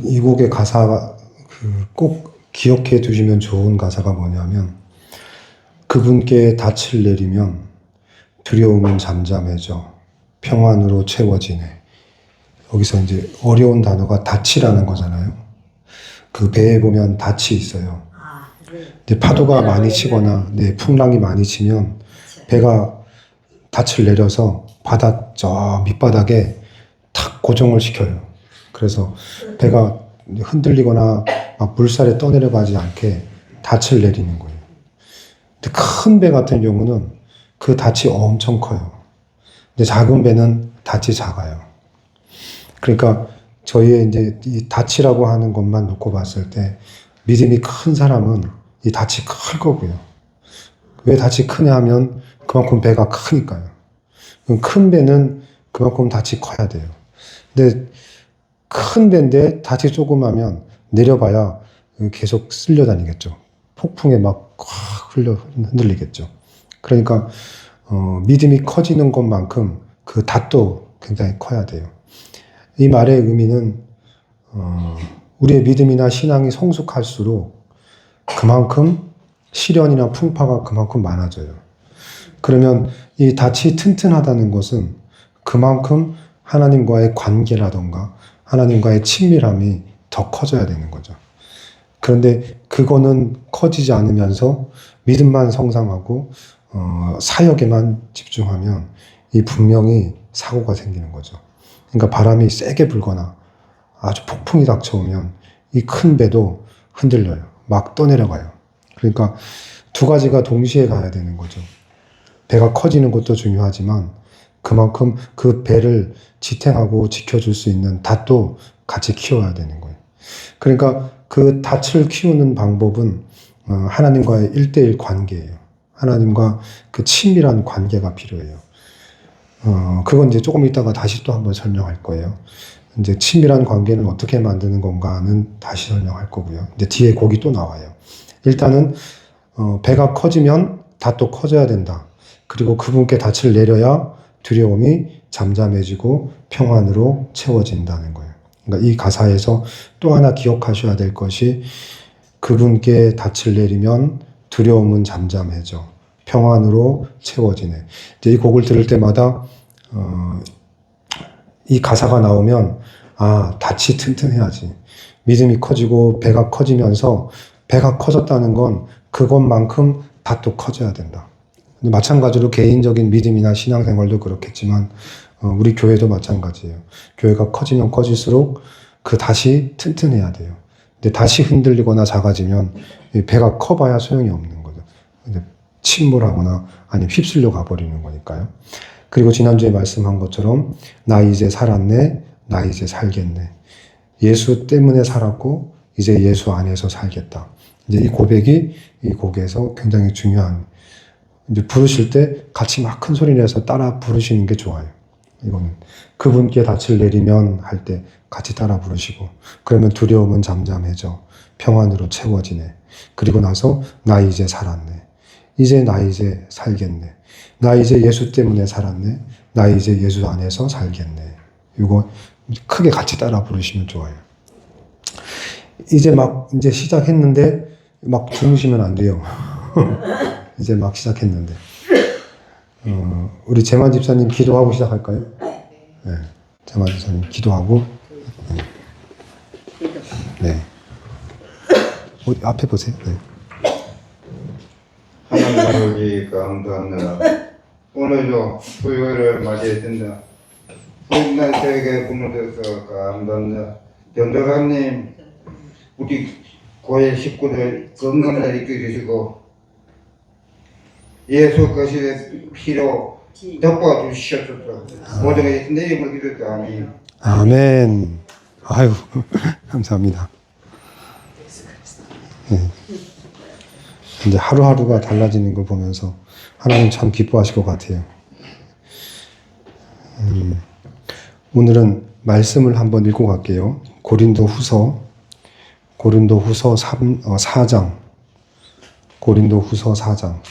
이 곡의 가사가 꼭 기억해 두시면 좋은 가사가 뭐냐면, 그분께 닻을 내리면 두려움은 잠잠해져 평안으로 채워지네. 여기서 이제 어려운 단어가 닻이라는 거잖아요. 그 배에 보면 닻이 있어요. 근데 파도가 많이 치거나 풍랑이 많이 치면 배가 닻을 내려서 바다 저 밑바닥에 탁 고정을 시켜요. 그래서 배가 흔들리거나 막 물살에 떠내려가지 않게 닻을 내리는 거예요. 근데 큰 배 같은 경우는 그 닻이 엄청 커요. 근데 작은 배는 닻이 작아요. 그러니까 저희의 이제 이 닻이라고 하는 것만 놓고 봤을 때 믿음이 큰 사람은 이 닻이 클 거고요. 왜 닻이 크냐 하면 그만큼 배가 크니까요. 큰 배는 그만큼 닻이 커야 돼요. 근데 큰 배인데 닻이 조그마면 내려봐야 계속 쓸려다니겠죠. 폭풍에 막 흔들리겠죠. 그러니까 믿음이 커지는 것만큼 그 닷도 굉장히 커야 돼요. 이 말의 의미는 우리의 믿음이나 신앙이 성숙할수록 그만큼 시련이나 풍파가 그만큼 많아져요. 그러면 이 닻이 튼튼하다는 것은 그만큼 하나님과의 관계라던가 하나님과의 친밀함이 더 커져야 되는 거죠. 그런데 그거는 커지지 않으면서 믿음만 성장하고 사역에만 집중하면 이 분명히 사고가 생기는 거죠. 그러니까 바람이 세게 불거나 아주 폭풍이 닥쳐오면 이 큰 배도 흔들려요. 막 떠내려가요. 그러니까 두 가지가 동시에 가야 되는 거죠. 배가 커지는 것도 중요하지만 그만큼 그 배를 지탱하고 지켜줄 수 있는 닷도 같이 키워야 되는 거예요. 그러니까 그 닻을 키우는 방법은 하나님과의 1:1 관계예요. 하나님과 그 친밀한 관계가 필요해요. 그건 이제 조금 이따가 다시 또 한번 설명할 거예요. 이제 친밀한 관계는 어떻게 만드는 건가는 다시 설명할 거고요. 이제 뒤에 곡이 또 나와요. 일단은 배가 커지면 닷도 커져야 된다. 그리고 그분께 닻을 내려야 두려움이 잠잠해지고 평안으로 채워진다는 거예요. 그러니까 이 가사에서 또 하나 기억하셔야 될 것이 그분께 닻을 내리면 두려움은 잠잠해져 평안으로 채워지네. 이제 이 곡을 들을 때마다 이 가사가 나오면 닻이 튼튼해야지. 믿음이 커지고 배가 커지면서 배가 커졌다는 건 그것만큼 닷도 커져야 된다. 근데 마찬가지로 개인적인 믿음이나 신앙생활도 그렇겠지만 우리 교회도 마찬가지예요. 교회가 커지면 커질수록 그 닷이 튼튼해야 돼요. 근데 닷이 흔들리거나 작아지면 배가 커봐야 소용이 없는 거죠. 근데 침몰하거나 아니면 휩쓸려 가버리는 거니까요. 그리고 지난주에 말씀한 것처럼 나 이제 살았네, 나 이제 살겠네. 예수 때문에 살았고 이제 예수 안에서 살겠다. 이제 이 고백이 이 곡에서 굉장히 중요한. 이제 부르실 때 같이 막 큰 소리 내서 따라 부르시는 게 좋아요. 이거는 그분께 닻을 내리면 할 때 같이 따라 부르시고 그러면 두려움은 잠잠해져 평안으로 채워지네. 그리고 나서 나 이제 살았네. 이제 나 이제 살겠네. 나 이제 예수 때문에 살았네. 나 이제 예수 안에서 살겠네. 이거 크게 같이 따라 부르시면 좋아요. 이제 시작했는데 막 주무시면 안 돼요. 이제 막 시작했는데. 우리 재만 집사님 기도하고 시작할까요? 네. 재만 집사님 기도하고. 네. 앞에 보세요. 네. 하나님 아버지 감사합니다. 오늘도 수요일을 맞이했습니다. 훗날 세계 부모셔서 감사합니다. 전도사님, 우리 교회 식구들 건강을 이끌으시고 예수 그리스도의 피로 덮어주시옵소서. 모든 것이 내 이름으로 기도했다. 아멘. 아멘. 아유, 감사합니다. 네. 이제 하루하루가 달라지는 걸 보면서 하나님 참 기뻐하실 것 같아요. 오늘은 말씀을 한번 읽고 갈게요. 고린도 후서 4장. 고린도 후서 4장.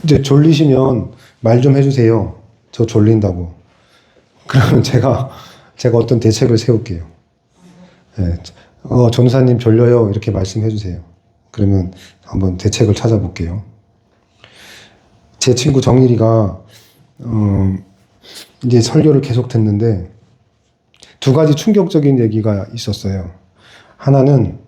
이제 졸리시면 말 좀 해주세요. 저 졸린다고. 그러면 제가 어떤 대책을 세울게요. 예, 전도사님 졸려요. 이렇게 말씀해 주세요. 그러면 한번 대책을 찾아볼게요. 제 친구 정일이가, 이제 설교를 계속 듣는데, 두 가지 충격적인 얘기가 있었어요. 하나는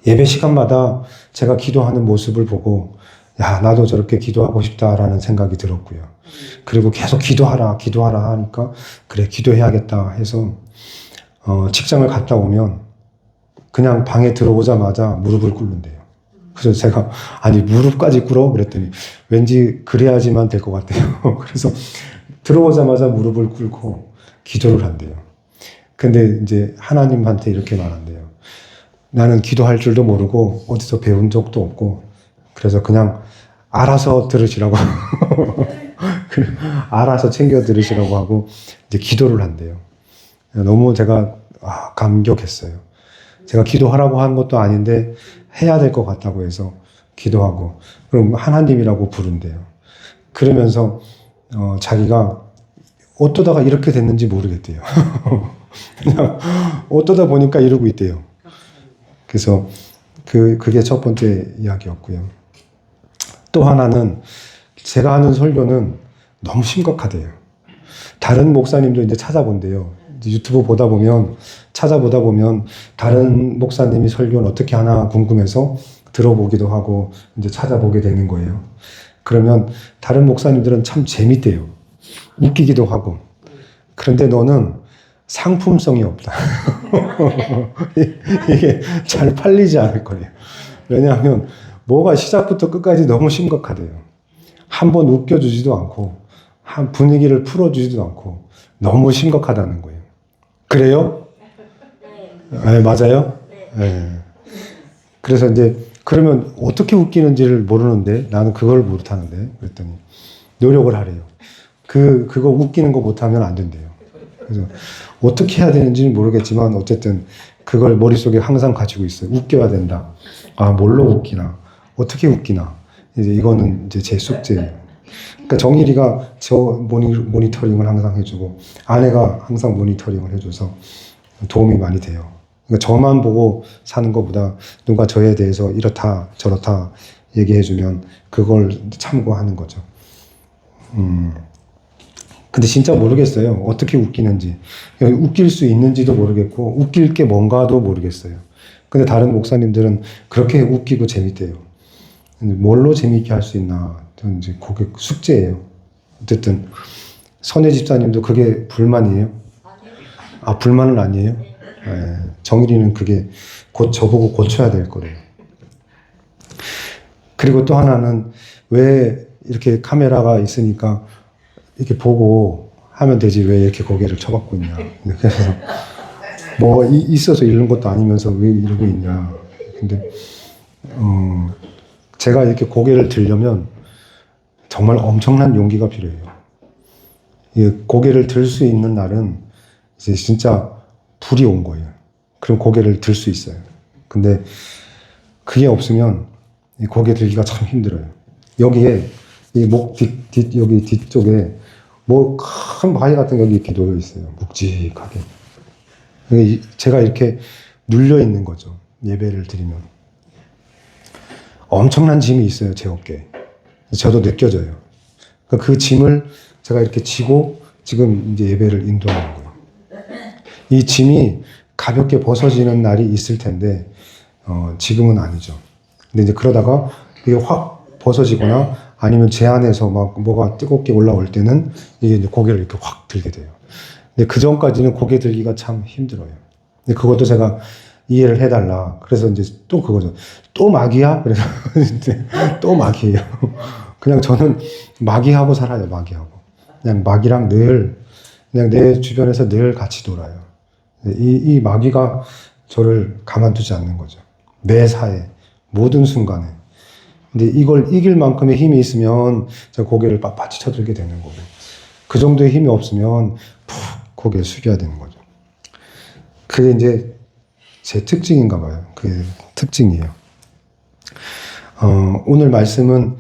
예배 시간마다 제가 기도하는 모습을 보고, 야, 나도 저렇게 기도하고 싶다라는 생각이 들었고요. 그리고 계속 기도하라 하니까, 그래, 기도해야겠다 해서, 직장을 갔다 오면, 그냥 방에 들어오자마자 무릎을 꿇는대요. 그래서 제가, 아니, 무릎까지 꿇어? 그랬더니, 왠지 그래야지만 될 것 같아요. 그래서 들어오자마자 무릎을 꿇고 기도를 한대요. 근데 이제 하나님한테 이렇게 말한대요. 나는 기도할 줄도 모르고 어디서 배운 적도 없고 그래서 그냥 알아서 들으시라고 알아서 챙겨 들으시라고 하고 이제 기도를 한대요. 너무 제가 감격했어요. 제가 기도하라고 한 것도 아닌데 해야 될 것 같다고 해서 기도하고 그럼 하나님이라고 부른대요. 그러면서 자기가 어떠다가 이렇게 됐는지 모르겠대요. 그냥 어떠다 보니까 이러고 있대요. 그래서 그게 첫 번째 이야기였고요. 또 하나는 제가 하는 설교는 너무 심각하대요. 다른 목사님도 이제 찾아본대요. 유튜브 찾아보다 보면 다른 목사님이 설교는 어떻게 하나 궁금해서 들어보기도 하고 이제 찾아보게 되는 거예요. 그러면 다른 목사님들은 참 재밌대요. 웃기기도 하고. 그런데 너는 상품성이 없다. 이게 잘 팔리지 않을 거예요. 왜냐하면 뭐가 시작부터 끝까지 너무 심각하대요. 한번 웃겨주지도 않고 한 분위기를 풀어주지도 않고 너무 심각하다는 거예요. 그래요? 네, 맞아요? 네. 그래서 이제 그러면 어떻게 웃기는지를 모르는데 나는 그걸 못하는데 그랬더니 노력을 하래요. 그거 웃기는 거 못하면 안 된대요. 그래서 어떻게 해야 되는지는 모르겠지만 어쨌든 그걸 머릿속에 항상 가지고 있어요. 웃겨야 된다. 아, 뭘로 웃기나? 어떻게 웃기나? 이제 이거는 이제 제 숙제예요. 그러니까 정일이가 저 모니터링을 항상 해주고 아내가 항상 모니터링을 해줘서 도움이 많이 돼요. 그러니까 저만 보고 사는 것보다 누가 저에 대해서 이렇다 저렇다 얘기해주면 그걸 참고하는 거죠. 근데 진짜 모르겠어요. 어떻게 웃기는지. 웃길 수 있는지도 모르겠고, 웃길 게 뭔가도 모르겠어요. 근데 다른 목사님들은 그렇게 웃기고 재밌대요. 근데 뭘로 재밌게 할 수 있나? 이제 그게 숙제예요. 어쨌든, 선혜 집사님도 그게 불만이에요? 아, 불만은 아니에요? 네. 정일이는 그게 곧 저보고 고쳐야 될 거래요. 그리고 또 하나는 왜 이렇게 카메라가 있으니까 이렇게 보고 하면 되지 왜 이렇게 고개를 쳐박고 있냐. 그래서 뭐 있어서 이러는 것도 아니면서 왜 이러고 있냐. 근데 제가 이렇게 고개를 들려면 정말 엄청난 용기가 필요해요. 고개를 들 수 있는 날은 이제 진짜 불이 온 거예요. 그럼 고개를 들 수 있어요. 근데 그게 없으면 고개 들기가 참 힘들어요. 여기에 이 목 여기 뒤쪽에 뭐 큰 바위 같은 게 여기 이렇게 놓여 있어요. 묵직하게. 제가 이렇게 눌려 있는 거죠. 예배를 드리면. 엄청난 짐이 있어요. 제 어깨에. 저도 느껴져요. 그 짐을 제가 이렇게 지고 지금 이제 예배를 인도하는 거예요. 이 짐이 가볍게 벗어지는 날이 있을 텐데 지금은 아니죠. 근데 이제 그러다가 이게 확 벗어지거나 아니면 제 안에서 막 뭐가 뜨겁게 올라올 때는 이게 이제 고개를 이렇게 확 들게 돼요. 근데 그 전까지는 고개 들기가 참 힘들어요. 근데 그것도 제가 이해를 해달라. 그래서 이제 또 그거죠. 또 마귀야? 그래서 이제 또 마귀예요. 그냥 저는 마귀하고 살아요. 마귀하고. 그냥 마귀랑 그냥 내 주변에서 늘 같이 놀아요. 이 마귀가 저를 가만두지 않는 거죠. 매사에, 모든 순간에. 근데 이걸 이길 만큼의 힘이 있으면 제가 고개를 빳빳이 쳐들게 되는 거고, 그 정도의 힘이 없으면 푹 고개를 숙여야 되는 거죠. 그게 이제 제 특징인가 봐요. 그게 특징이에요. 오늘 말씀은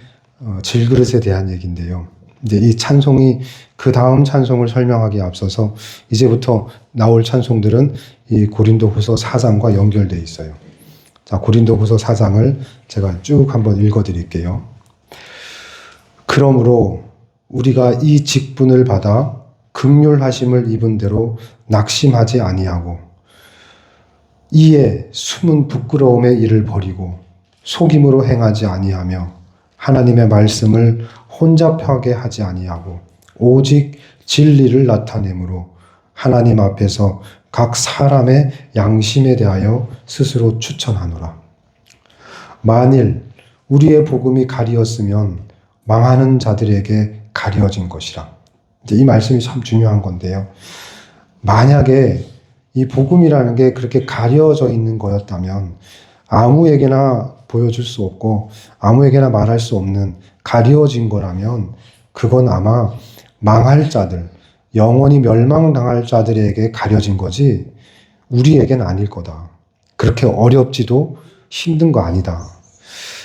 질그릇에 대한 얘기인데요. 이제 이 찬송이 그 다음 찬송을 설명하기에 앞서서 이제부터 나올 찬송들은 이 고린도후서 4장과 연결되어 있어요. 자, 고린도후서 4장을 제가 쭉 한번 읽어드릴게요. 그러므로 우리가 이 직분을 받아 긍휼하심을 입은 대로 낙심하지 아니하고 이에 숨은 부끄러움의 일을 버리고 속임으로 행하지 아니하며 하나님의 말씀을 혼잡하게 하지 아니하고 오직 진리를 나타내므로 하나님 앞에서 각 사람의 양심에 대하여 스스로 추천하노라. 만일 우리의 복음이 가리었으면 망하는 자들에게 가려진 것이라. 이제 이 말씀이 참 중요한 건데요. 만약에 이 복음이라는 게 그렇게 가려져 있는 거였다면 아무에게나 보여줄 수 없고 아무에게나 말할 수 없는 가려진 거라면 그건 아마 망할 자들, 영원히 멸망당할 자들에게 가려진 거지 우리에겐 아닐 거다. 그렇게 어렵지도 힘든 거 아니다.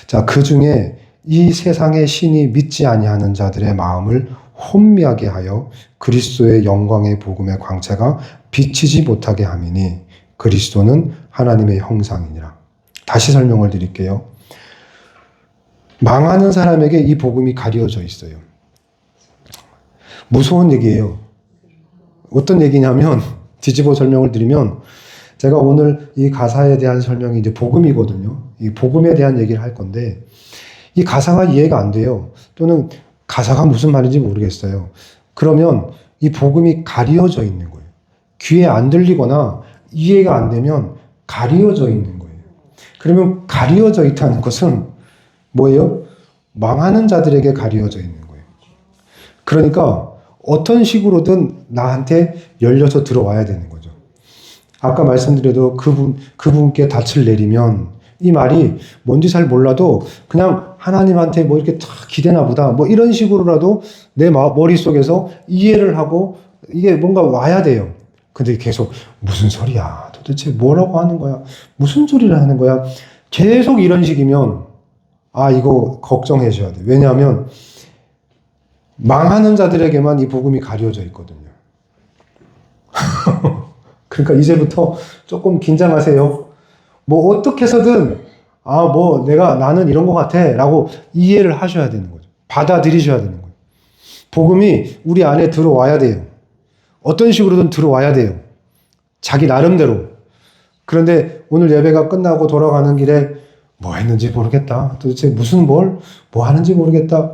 자, 그 중에 이 세상의 신이 믿지 아니하는 자들의 마음을 혼미하게 하여 그리스도의 영광의 복음의 광채가 비치지 못하게 함이니 그리스도는 하나님의 형상이니라. 다시 설명을 드릴게요. 망하는 사람에게 이 복음이 가려져 있어요. 무서운 얘기예요. 어떤 얘기냐면 뒤집어 설명을 드리면 제가 오늘 이 가사에 대한 설명이 이제 복음이거든요. 이 복음에 대한 얘기를 할 건데 이 가사가 이해가 안 돼요. 또는 가사가 무슨 말인지 모르겠어요. 그러면 이 복음이 가려져 있는 거예요. 귀에 안 들리거나 이해가 안 되면 가려져 있는 거예요. 그러면 가려져 있다는 것은 뭐예요? 망하는 자들에게 가려져 있는 거예요. 그러니까 어떤 식으로든 나한테 열려서 들어와야 되는 거죠. 아까 말씀드려도 그분께 닻을 내리면 이 말이 뭔지 잘 몰라도 그냥 하나님한테 뭐 이렇게 탁 기대나 보다 뭐 이런 식으로라도 내 머릿속에서 이해를 하고 이게 뭔가 와야 돼요. 근데 계속 무슨 소리야? 도대체 뭐라고 하는 거야? 무슨 소리를 하는 거야? 계속 이런 식이면 아, 이거 걱정해 줘야 돼. 왜냐하면 망하는 자들에게만 이 복음이 가려져 있거든요. 그러니까 이제부터 조금 긴장하세요. 뭐 어떻게 해서든 나는 이런 것 같아 라고 이해를 하셔야 되는 거죠. 받아들이셔야 되는 거예요. 복음이 우리 안에 들어와야 돼요. 어떤 식으로든 들어와야 돼요. 자기 나름대로. 그런데 오늘 예배가 끝나고 돌아가는 길에 뭐 했는지 모르겠다. 도대체 뭐 하는지 모르겠다.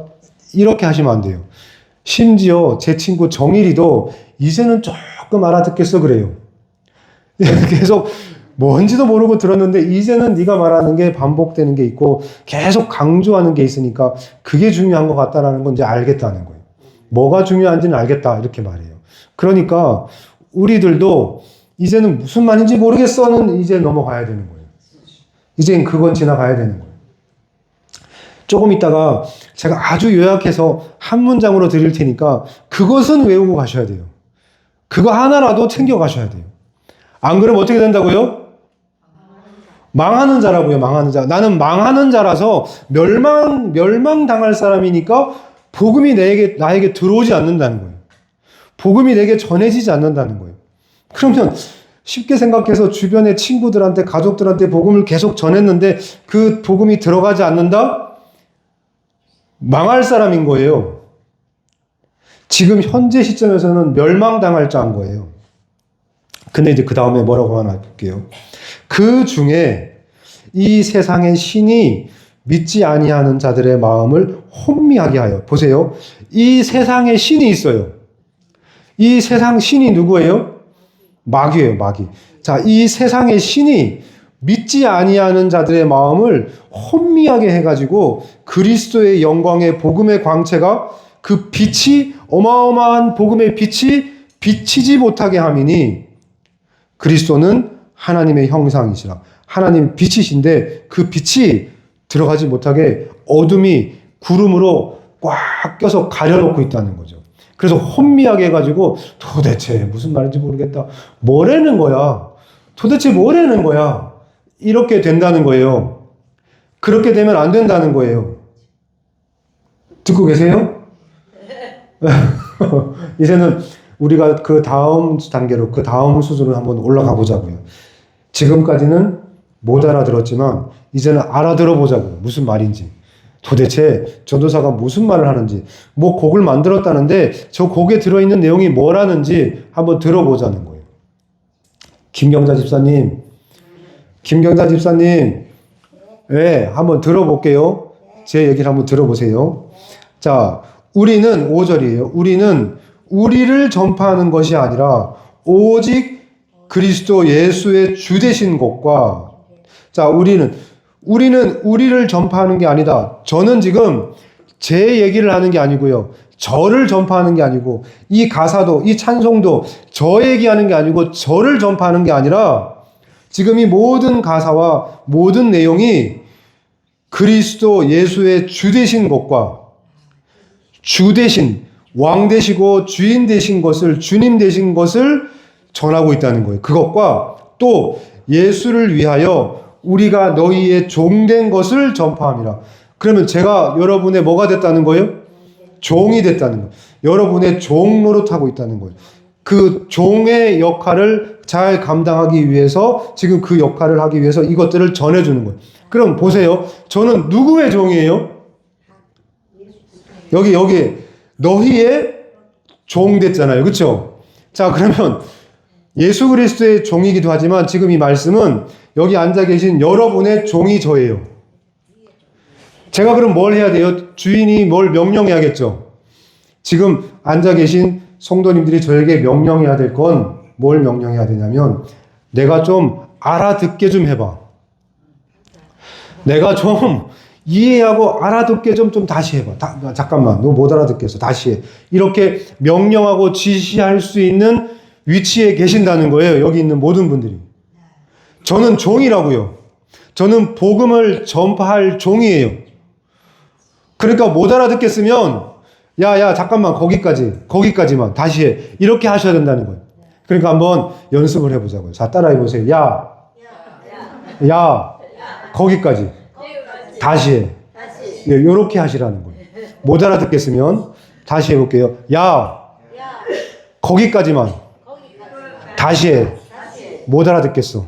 이렇게 하시면 안 돼요. 심지어 제 친구 정일이도 이제는 조금 알아듣겠어 그래요. 계속 뭔지도 모르고 들었는데 이제는 네가 말하는 게 반복되는 게 있고 계속 강조하는 게 있으니까 그게 중요한 것 같다라는 건 이제 알겠다는 거예요. 뭐가 중요한지는 알겠다 이렇게 말해요. 그러니까 우리들도 이제는 무슨 말인지 모르겠어는 이제 넘어가야 되는 거예요. 이젠 그건 지나가야 되는 거예요. 조금 있다가 제가 아주 요약해서 한 문장으로 드릴 테니까 그것은 외우고 가셔야 돼요. 그거 하나라도 챙겨 가셔야 돼요. 안 그러면 어떻게 된다고요? 망하는 자라고요. 망하는 자. 나는 망하는 자라서 멸망당할 사람이니까 복음이 나에게 들어오지 않는다는 거예요. 복음이 내게 전해지지 않는다는 거예요. 그러면 쉽게 생각해서 주변의 친구들한테 가족들한테 복음을 계속 전했는데 그 복음이 들어가지 않는다? 망할 사람인 거예요. 지금 현재 시점에서는 멸망당할 자인 거예요. 근데 이제 그 다음에 뭐라고 하나 볼게요. 그 중에 이 세상의 신이 믿지 아니하는 자들의 마음을 혼미하게 하여. 보세요. 이 세상에 신이 있어요. 이 세상 신이 누구예요? 마귀예요, 마귀. 자, 이 세상의 신이 믿지 아니하는 자들의 마음을 혼미하게 해가지고 그리스도의 영광의 복음의 광채가 그 빛이 어마어마한 복음의 빛이 비치지 못하게 함이니 그리스도는 하나님의 형상이시라. 하나님 빛이신데 그 빛이 들어가지 못하게 어둠이 구름으로 꽉 껴서 가려놓고 있다는 거죠. 그래서 혼미하게 해가지고 도대체 무슨 말인지 모르겠다. 뭐라는 거야? 도대체 뭐라는 거야? 이렇게 된다는 거예요. 그렇게 되면 안 된다는 거예요. 듣고 계세요? 이제는 우리가 그 다음 단계로, 그 다음 수준으로 한번 올라가 보자고요. 지금까지는 못 알아들었지만 이제는 알아들어 보자고요. 무슨 말인지. 도대체 전도사가 무슨 말을 하는지, 뭐 곡을 만들었다는데 저 곡에 들어있는 내용이 뭐라는지 한번 들어보자는 거예요. 김경자 집사님, 예, 한번 들어볼게요. 제 얘기를 한번 들어보세요. 자, 우리는 5절이에요. 우리는 우리를 전파하는 것이 아니라 오직 그리스도 예수의 주 되신 것과, 자, 우리는 우리를 전파하는 게 아니다. 저는 지금 제 얘기를 하는 게 아니고요. 저를 전파하는 게 아니고, 이 가사도, 이 찬송도 저 얘기하는 게 아니고 저를 전파하는 게 아니라, 지금 이 모든 가사와 모든 내용이 그리스도 예수의 주 되신 것과, 주 되신, 왕 되시고 주인 되신 것을, 주님 되신 것을 전하고 있다는 거예요. 그것과 또 예수를 위하여 우리가 너희의 종된 것을 전파함이라. 그러면 제가 여러분의 뭐가 됐다는 거예요? 종이 됐다는 거예요. 여러분의 종 노릇하고 있다는 거예요. 그 종의 역할을 잘 감당하기 위해서, 지금 그 역할을 하기 위해서 이것들을 전해주는 거예요. 그럼 보세요. 저는 누구의 종이에요? 여기 너희의 종 됐잖아요. 그렇죠? 자, 그러면 예수 그리스도의 종이기도 하지만 지금 이 말씀은 여기 앉아 계신 여러분의 종이 저예요. 제가 그럼 뭘 해야 돼요? 주인이 뭘 명령해야겠죠? 지금 앉아 계신 성도님들이 저에게 명령해야 될 건 뭘 명령해야 되냐면, 내가 좀 알아듣게 좀 해봐. 내가 좀 이해하고 알아듣게 좀 다시 해봐. 잠깐만, 너 못 알아듣겠어. 다시 해. 이렇게 명령하고 지시할 수 있는 위치에 계신다는 거예요. 여기 있는 모든 분들이. 저는 종이라고요. 저는 복음을 전파할 종이에요. 그러니까 못 알아듣겠으면, 야, 잠깐만, 거기까지만 다시 해. 이렇게 하셔야 된다는 거예요. 그러니까 한번 연습을 해보자고요. 자, 따라해 보세요. 야, 거기까지. 다시 해. 예, 요렇게 하시라는 거예요. 못 알아듣겠으면 다시 해볼게요. 야, 거기까지만. 다시 해. 못 알아듣겠어.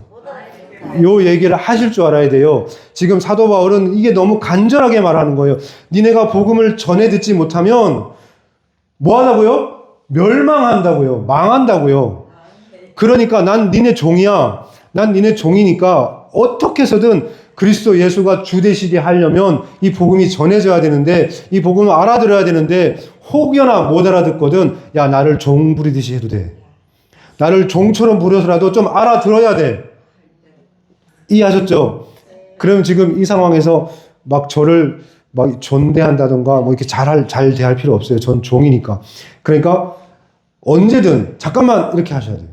요 얘기를 하실 줄 알아야 돼요. 지금 사도 바울은 이게 너무 간절하게 말하는 거예요. 니네가 복음을 전해 듣지 못하면 뭐 하다고요? 멸망한다고요. 망한다고요. 그러니까 난 니네 종이야. 난 니네 종이니까 어떻게 해서든 그리스도 예수가 주 되시게 하려면 이 복음이 전해져야 되는데, 이 복음을 알아들어야 되는데, 혹여나 못 알아듣거든, 야, 나를 종 부리듯이 해도 돼. 나를 종처럼 부려서라도 좀 알아들어야 돼. 이해하셨죠? 그럼 지금 이 상황에서 막 저를 막 존대한다던가 뭐 이렇게 잘 대할 필요 없어요. 전 종이니까. 그러니까 언제든, 잠깐만, 이렇게 하셔야 돼요.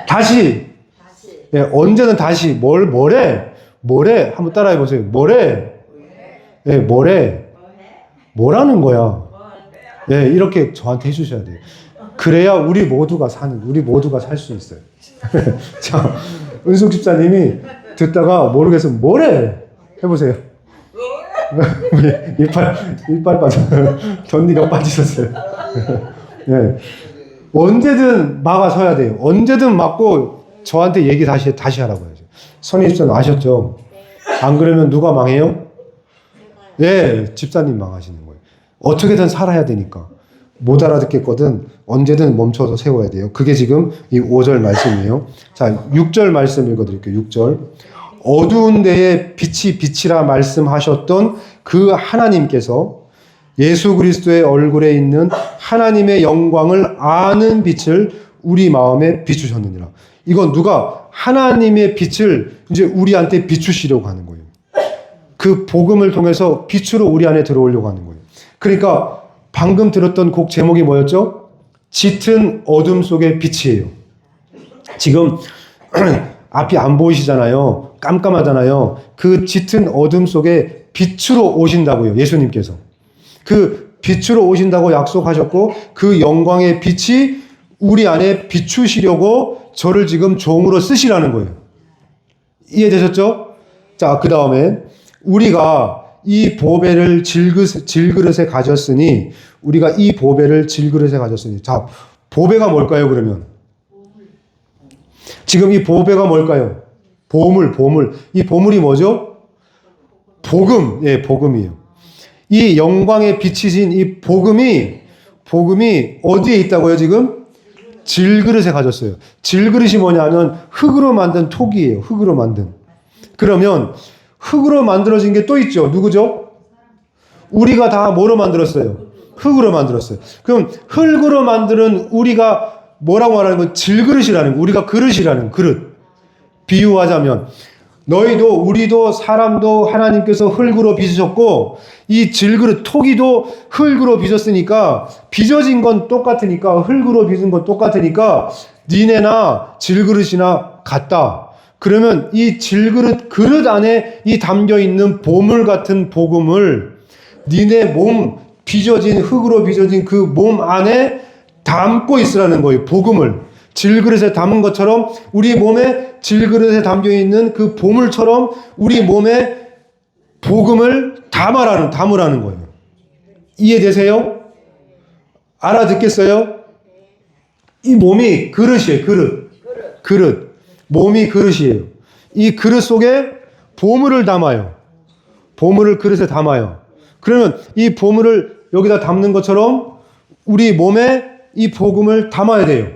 다시. 예, 언제든 다시. 뭐래? 한번 따라해 보세요. 뭐래? 예, 뭐라는 거야? 예, 이렇게 저한테 해주셔야 돼요. 그래야 우리 모두가 살 수 있어요. 자, 은숙 집사님이 듣다가 모르겠으면 뭐래? 해보세요. 이빨 빠져. 덧니가 빠지셨어요. 예. 언제든 막아서야 돼요. 언제든 막고 저한테 얘기 다시 하라고 해야죠. 선희 집사님 아셨죠? 안 그러면 누가 망해요? 예, 집사님 망하시는 거예요. 어떻게든 살아야 되니까. 못 알아듣겠거든 언제든 멈춰서 세워야 돼요. 그게 지금 이 5절 말씀이에요. 자, 6절 말씀 읽어드릴게요. 6절. 어두운 데에 빛이라 말씀하셨던 그 하나님께서 예수 그리스도의 얼굴에 있는 하나님의 영광을 아는 빛을 우리 마음에 비추셨느니라. 이건 누가 하나님의 빛을 이제 우리한테 비추시려고 하는 거예요. 그 복음을 통해서 빛으로 우리 안에 들어오려고 하는 거예요. 그러니까 방금 들었던 곡 제목이 뭐였죠? 짙은 어둠 속의 빛이에요. 지금 앞이 안 보이시잖아요. 깜깜하잖아요. 그 짙은 어둠 속에 빛으로 오신다고요. 예수님께서. 그 빛으로 오신다고 약속하셨고, 그 영광의 빛이 우리 안에 비추시려고 저를 지금 종으로 쓰시라는 거예요. 이해되셨죠? 자, 그 다음에 우리가 이 보배를 질그릇에 가졌으니 우리가 이 보배를 질그릇에 가졌으니 자 보배가 뭘까요 그러면? 지금 이 보배가 뭘까요? 보물. 이 보물이 뭐죠? 복음. 예, 복음이에요. 이 영광의 빛이신 이 복음이 어디에 있다고요, 지금? 질그릇에 가졌어요. 질그릇이 뭐냐면 흙으로 만든 톡이에요. 흙으로 만든. 그러면 흙으로 만들어진 게 또 있죠. 누구죠? 우리가 다 뭐로 만들었어요? 흙으로 만들었어요. 그럼 흙으로 만드는 우리가 뭐라고 말하는 건 질그릇이라는 거. 우리가 그릇이라는 그릇. 비유하자면 너희도 우리도 사람도 하나님께서 흙으로 빚으셨고 이 질그릇 토기도 흙으로 빚었으니까 빚어진 건 똑같으니까 흙으로 빚은 건 똑같으니까 니네나 질그릇이나 같다. 그러면 이 질그릇 그릇 안에 이 담겨 있는 보물 같은 복음을 니네 몸 빚어진 흙으로 빚어진 그 몸 안에 담고 있으라는 거예요. 복음을 질그릇에 담은 것처럼 우리 몸에 질그릇에 담겨 있는 그 보물처럼 우리 몸에 복음을 담으라는 거예요. 이해되세요? 알아듣겠어요? 이 몸이 그릇이에요. 그릇. 몸이 그릇이에요. 이 그릇 속에 보물을 담아요. 보물을 그릇에 담아요. 그러면 이 보물을 여기다 담는 것처럼 우리 몸에 이 복음을 담아야 돼요.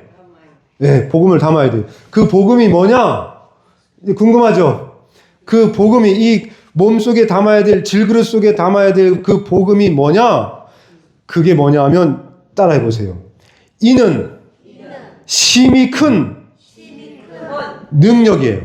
네, 복음을 담아야 돼요. 그 복음이 뭐냐? 궁금하죠? 그 복음이 이 몸 속에 담아야 될 질그릇 속에 담아야 될 그 복음이 뭐냐? 그게 뭐냐 하면 따라해 보세요. 이는 심히 큰 능력이에요.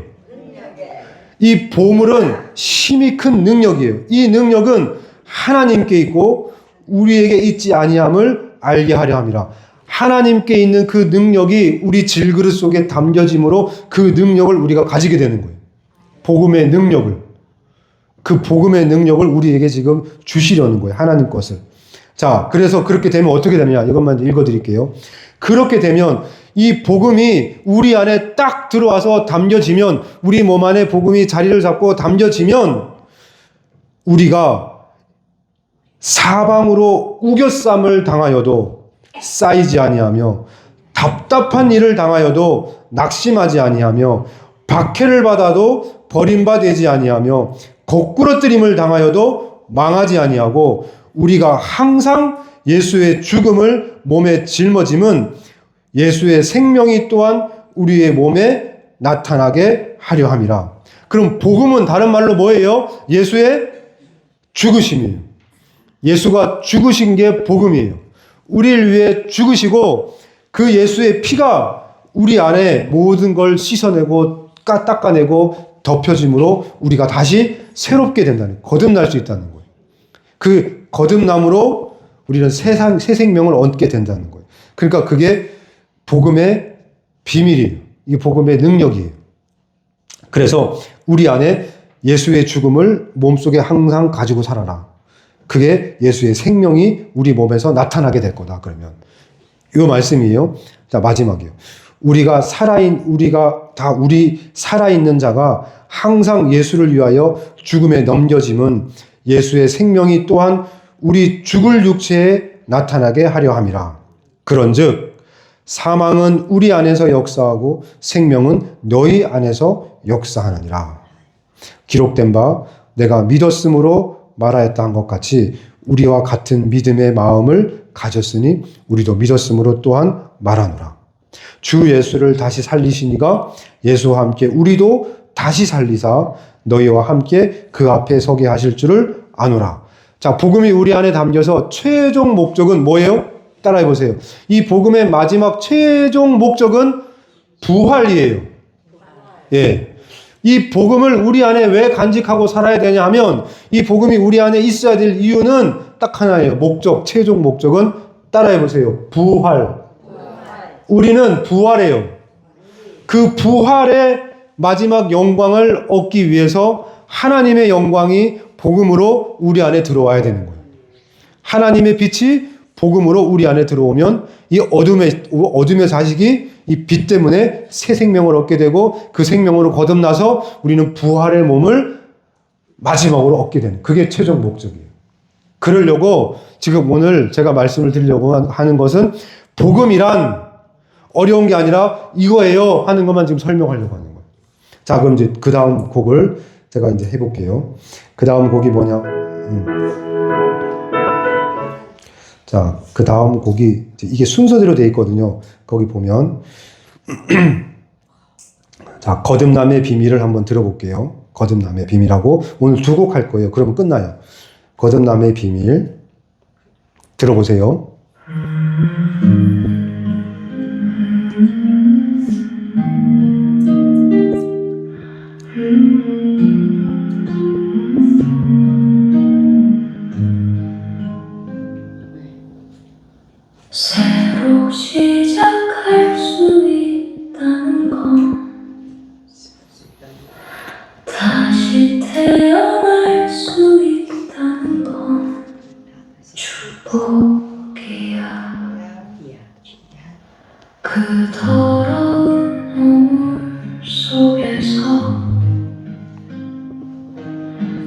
이 보물은 심히 큰 능력이에요. 이 능력은 하나님께 있고 우리에게 있지 아니함을 알게 하려 함이라. 하나님께 있는 그 능력이 우리 질그릇 속에 담겨짐으로 그 능력을 우리가 가지게 되는 거예요. 복음의 능력을. 그 복음의 능력을 우리에게 지금 주시려는 거예요. 하나님 것을. 자, 그래서 그렇게 되면 어떻게 되느냐. 이것만 읽어드릴게요. 그렇게 되면 이 복음이 우리 안에 딱 들어와서 담겨지면 우리 몸 안에 복음이 자리를 잡고 담겨지면 우리가 사방으로 우겨쌈을 당하여도 쌓이지 아니하며 답답한 일을 당하여도 낙심하지 아니하며 박해를 받아도 버림받지 아니하며 거꾸러뜨림을 당하여도 망하지 아니하고 우리가 항상 예수의 죽음을 몸에 짊어짐은 예수의 생명이 또한 우리의 몸에 나타나게 하려 함이라. 그럼 복음은 다른 말로 뭐예요? 예수의 죽으심이에요. 예수가 죽으신 게 복음이에요. 우리를 위해 죽으시고 그 예수의 피가 우리 안에 모든 걸 씻어내고 닦아내고 덮여짐으로 우리가 다시 새롭게 된다는, 거듭날 수 있다는 거예요. 그 거듭남으로 우리는 새 생명을 얻게 된다는 거예요. 그러니까 그게 복음의 비밀이에요. 이게 복음의 능력이에요. 그래서 우리 안에 예수의 죽음을 몸속에 항상 가지고 살아라. 그게 예수의 생명이 우리 몸에서 나타나게 될 거다. 그러면 이 말씀이에요. 자, 마지막이에요. 우리 살아있는 자가 항상 예수를 위하여 죽음에 넘겨짐은 예수의 생명이 또한 우리 죽을 육체에 나타나게 하려 함이라. 그런즉 사망은 우리 안에서 역사하고 생명은 너희 안에서 역사하느니라. 기록된 바 내가 믿었으므로 말하였다 한 것 같이 우리와 같은 믿음의 마음을 가졌으니 우리도 믿었으므로 또한 말하노라. 주 예수를 다시 살리시니가 예수와 함께 우리도 다시 살리사 너희와 함께 그 앞에 서게 하실 줄을 아노라. 자, 복음이 우리 안에 담겨서 최종 목적은 뭐예요? 따라해 보세요. 이 복음의 마지막 최종 목적은 부활이에요. 예. 이 복음을 우리 안에 왜 간직하고 살아야 되냐 하면 이 복음이 우리 안에 있어야 될 이유는 딱 하나예요. 목적, 최종 목적은 따라해 보세요. 부활. 우리는 부활해요. 그 부활의 마지막 영광을 얻기 위해서 하나님의 영광이 복음으로 우리 안에 들어와야 되는 거예요. 하나님의 빛이 복음으로 우리 안에 들어오면 이 어둠의 자식이 이 빛 때문에 새 생명을 얻게 되고 그 생명으로 거듭나서 우리는 부활의 몸을 마지막으로 얻게 되는 그게 최종 목적이에요. 그러려고 지금 오늘 제가 말씀을 드리려고 하는 것은 복음이란 어려운 게 아니라 이거예요 하는 것만 지금 설명하려고 하는 거예요. 자, 그럼 이제 그 다음 곡을 제가 이제 해볼게요. 그 다음 곡이 뭐냐? 자, 그 다음 곡이 이게 순서대로 되어 있거든요. 거기 보면 자, 거듭남의 비밀을 한번 들어볼게요. 거듭남의 비밀하고 오늘 두 곡 할 거예요. 그러면 끝나요. 거듭남의 비밀 들어보세요. 새로 시작할 수 있다는 건 다시 태어날 수 있다는 건 축복이야. 그 더러운 눈물 속에서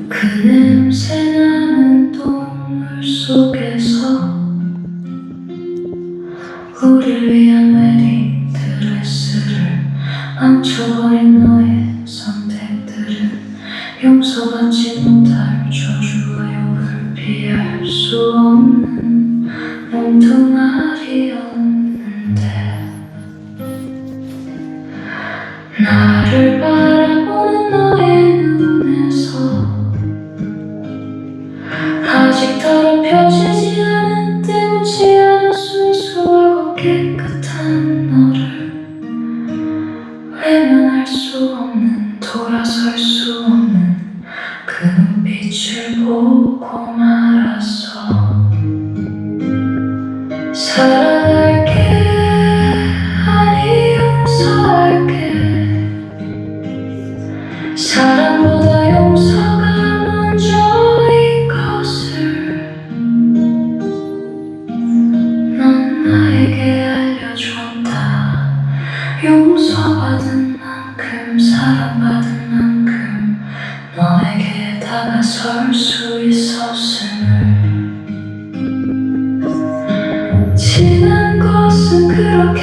그 냄새나는 똥물 속에서 우릴 위한 웨딩 드레스를 망쳐버린 너의 선택들은 용서받지 못할 저주와 욕을 피할 수 없는 몽둥아리였는데 나를 바라보는 너의 눈에서 아직 더럽혀지지 않은 때묻지 않은 순수하고 깨끗한 너를 외면할 수 없는 돌아설 수 없는 그 눈빛을 보고 말았어. 사랑할게 아니 용서할게 사랑보다 용서가 먼저인 것을 넌 나에게 알려줬다. 용서받은 만큼 사랑받은 만큼 너에게 다가설 수 있었음을. 지난 것은 그렇게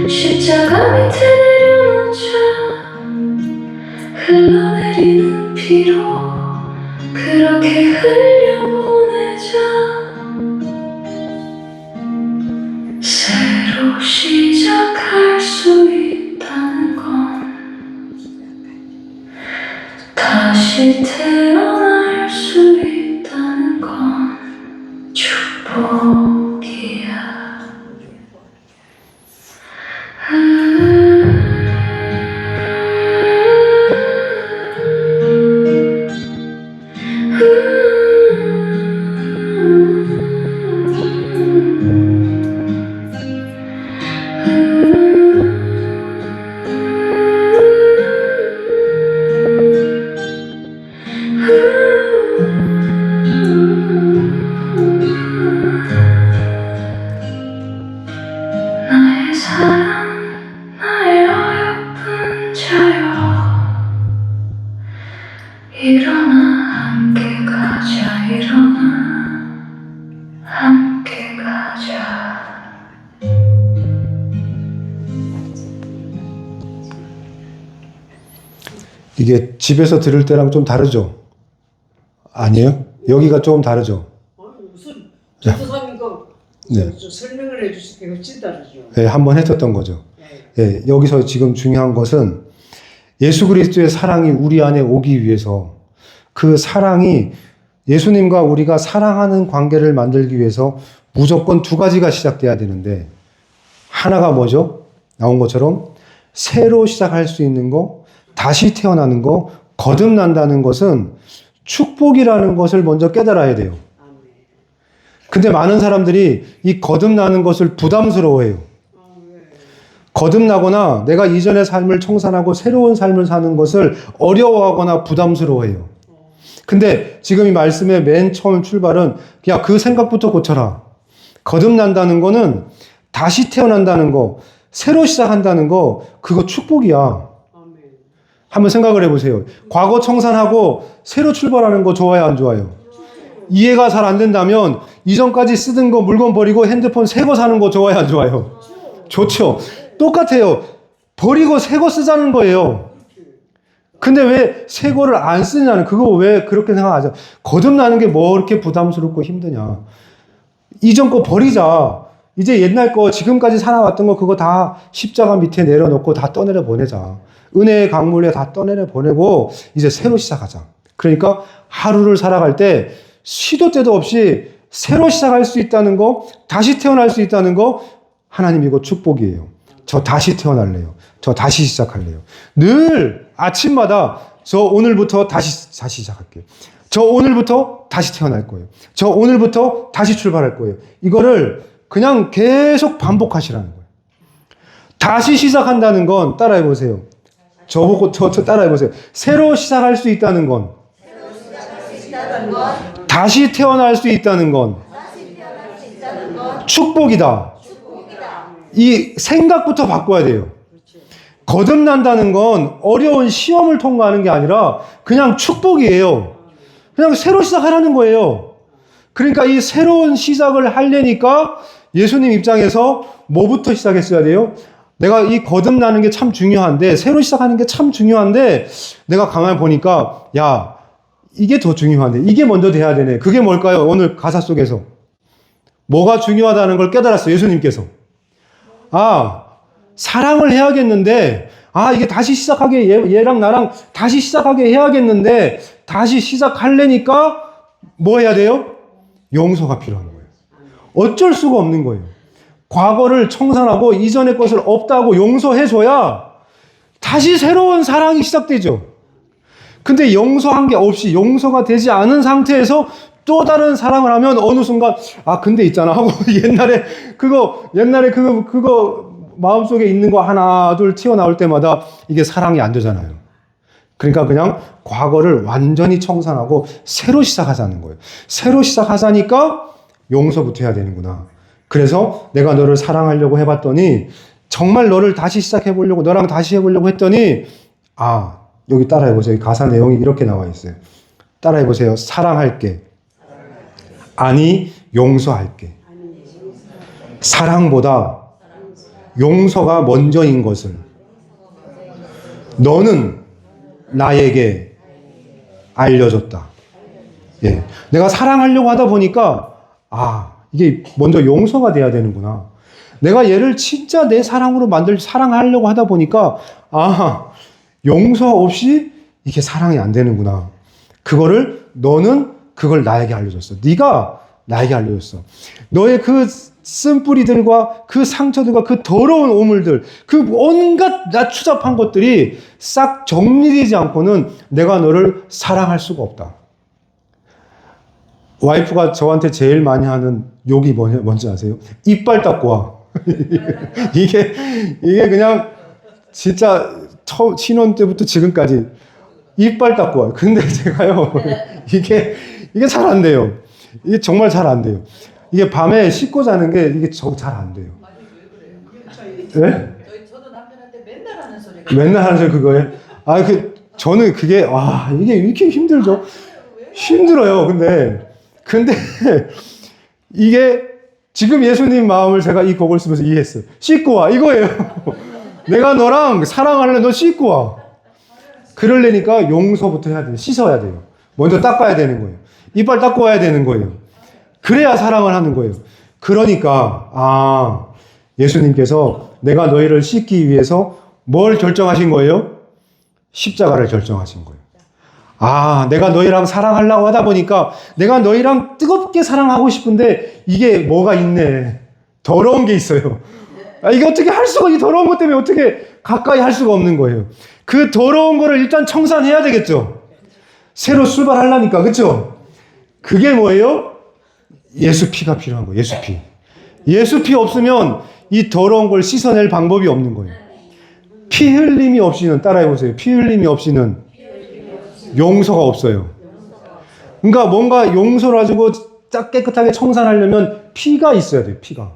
십자가 밑에 내려놓자 흘러내리는 피로 그렇게 흘려보내자. 새로 시작할 수 있다는 건 다시 태어날 수 있다는 건 축복이야. 나의 사랑 나의 어여쁜 자여 일어나 함께 가자. 일어나 함께 가자. 이게 집에서 들을 때랑 좀 다르죠? 아니에요? 여기가 조금 다르죠? 아니 무슨 전도사님과 네. 설명을 해주시니까 훨씬 다르죠. 네, 한번 했었던 거죠. 예, 여기서 지금 중요한 것은 예수 그리스도의 사랑이 우리 안에 오기 위해서 그 사랑이 예수님과 우리가 사랑하는 관계를 만들기 위해서 무조건 두 가지가 시작돼야 되는데 하나가 뭐죠? 나온 것처럼 새로 시작할 수 있는 거, 다시 태어나는 거, 거듭난다는 것은 축복이라는 것을 먼저 깨달아야 돼요. 근데 많은 사람들이 이 거듭나는 것을 부담스러워해요. 거듭나거나 내가 이전의 삶을 청산하고 새로운 삶을 사는 것을 어려워하거나 부담스러워해요. 근데 지금 이 말씀의 맨 처음 출발은 야, 그 생각부터 고쳐라. 거듭난다는 거는 다시 태어난다는 거, 새로 시작한다는 거, 그거 축복이야. 한번 생각을 해보세요. 과거 청산하고 새로 출발하는 거 좋아요, 안 좋아요? 이해가 잘 안 된다면 이전까지 쓰던 거 물건 버리고 핸드폰 새 거 사는 거 좋아요, 안 좋아요? 좋죠. 똑같아요. 버리고 새 거 쓰자는 거예요. 근데 왜 새 거를 안 쓰냐는, 그거 왜 그렇게 생각하죠? 거듭나는 게 뭐 이렇게 부담스럽고 힘드냐. 이전 거 버리자. 이제 옛날 거, 지금까지 살아왔던 거 그거 다 십자가 밑에 내려놓고 다 떠내려 보내자. 은혜의 강물에 다 떠내려 보내고 이제 새로 시작하자. 그러니까 하루를 살아갈 때 시도 때도 없이 새로 시작할 수 있다는 거, 다시 태어날 수 있다는 거, 하나님 이거 축복이에요. 저 다시 태어날래요. 저 다시 시작할래요. 늘 아침마다 저 오늘부터 다시 시작할게요. 저 오늘부터 다시 태어날 거예요. 저 오늘부터 다시 출발할 거예요. 이거를 그냥 계속 반복하시라는 거예요. 다시 시작한다는 건 따라해 보세요. 저보고 저 따라해 보세요. 새로 시작할 수 있다는 건, 다시 태어날 수 있다는 건 축복이다. 이 생각부터 바꿔야 돼요. 거듭난다는 건 어려운 시험을 통과하는 게 아니라 그냥 축복이에요. 그냥 새로 시작하라는 거예요. 그러니까 이 새로운 시작을 하려니까 예수님 입장에서 뭐부터 시작했어야 돼요? 내가 이 거듭나는 게 참 중요한데, 새로 시작하는 게 참 중요한데, 내가 가만히 보니까, 야, 이게 더 중요한데, 이게 먼저 돼야 되네. 그게 뭘까요? 오늘 가사 속에서. 뭐가 중요하다는 걸 깨달았어요, 예수님께서. 아, 사랑을 해야겠는데, 아, 이게 다시 시작하게, 얘랑 나랑 다시 시작하게 해야겠는데, 다시 시작하려니까, 뭐 해야 돼요? 용서가 필요한 거예요. 어쩔 수가 없는 거예요. 과거를 청산하고 이전의 것을 없다고 용서해줘야 다시 새로운 사랑이 시작되죠. 근데 용서한 게 없이, 용서가 되지 않은 상태에서 또 다른 사랑을 하면 어느 순간, 아, 근데 있잖아 하고 옛날에 그거 마음속에 있는 거 하나, 둘 튀어나올 때마다 이게 사랑이 안 되잖아요. 그러니까 그냥 과거를 완전히 청산하고 새로 시작하자는 거예요. 새로 시작하자니까 용서부터 해야 되는구나. 그래서 내가 너를 사랑하려고 해봤더니, 정말 너를 다시 시작해보려고, 너랑 다시 해보려고 했더니, 아, 여기 따라해보세요. 이 가사 내용이 이렇게 나와 있어요. 따라해보세요. 사랑할게. 아니, 용서할게. 사랑보다 용서가 먼저인 것을 너는 나에게 알려줬다. 예. 내가 사랑하려고 하다 보니까, 아, 이게 먼저 용서가 돼야 되는구나. 내가 얘를 진짜 내 사랑으로 사랑하려고 하다 보니까, 아, 용서 없이 이게 사랑이 안 되는구나. 너는 그걸 나에게 알려줬어. 네가 나에게 알려줬어. 너의 그 쓴뿌리들과 그 상처들과 그 더러운 오물들, 그 온갖 나 추잡한 것들이 싹 정리되지 않고는 내가 너를 사랑할 수가 없다. 와이프가 저한테 제일 많이 하는 욕이 뭔지 아세요? 이빨 닦고 와. 이게 그냥 진짜 신혼 때부터 지금까지 이빨 닦고 와요. 근데 제가요, 이게 잘 안 돼요. 이게 정말 잘 안 돼요. 이게 밤에 씻고 자는 게 이게 잘 안 돼요. 네? 저도 남편한테 맨날 하는 소리가. 맨날 하는 소리 그거예요? 아, 저는 그게, 와, 이게 이렇게 힘들죠? 힘들어요. 근데 이게 지금 예수님 마음을 제가 이 곡을 쓰면서 이해했어요. 씻고 와. 이거예요. 내가 너랑 사랑하려면 너 씻고 와. 그러려니까 용서부터 해야 돼요. 씻어야 돼요. 먼저 닦아야 되는 거예요. 이빨 닦고 와야 되는 거예요. 그래야 사랑을 하는 거예요. 그러니까, 아, 예수님께서 내가 너희를 씻기 위해서 뭘 결정하신 거예요? 십자가를 결정하신 거예요. 아, 내가 너희랑 사랑하려고 하다 보니까 내가 너희랑 뜨겁게 사랑하고 싶은데 이게 뭐가 있네. 더러운 게 있어요. 아, 이게 어떻게 할 수가, 이 더러운 것 때문에 어떻게 가까이 할 수가 없는 거예요. 그 더러운 거를 일단 청산해야 되겠죠. 새로 출발하려니까, 그렇죠? 그게 뭐예요? 예수 피가 필요한 거예요. 예수 피. 예수 피 없으면 이 더러운 걸 씻어낼 방법이 없는 거예요. 피 흘림이 없이는, 따라해보세요. 피 흘림이 없이는 용서가 없어요. 그러니까 뭔가 용서를 가지고 딱 깨끗하게 청산하려면 피가 있어야 돼요. 피가.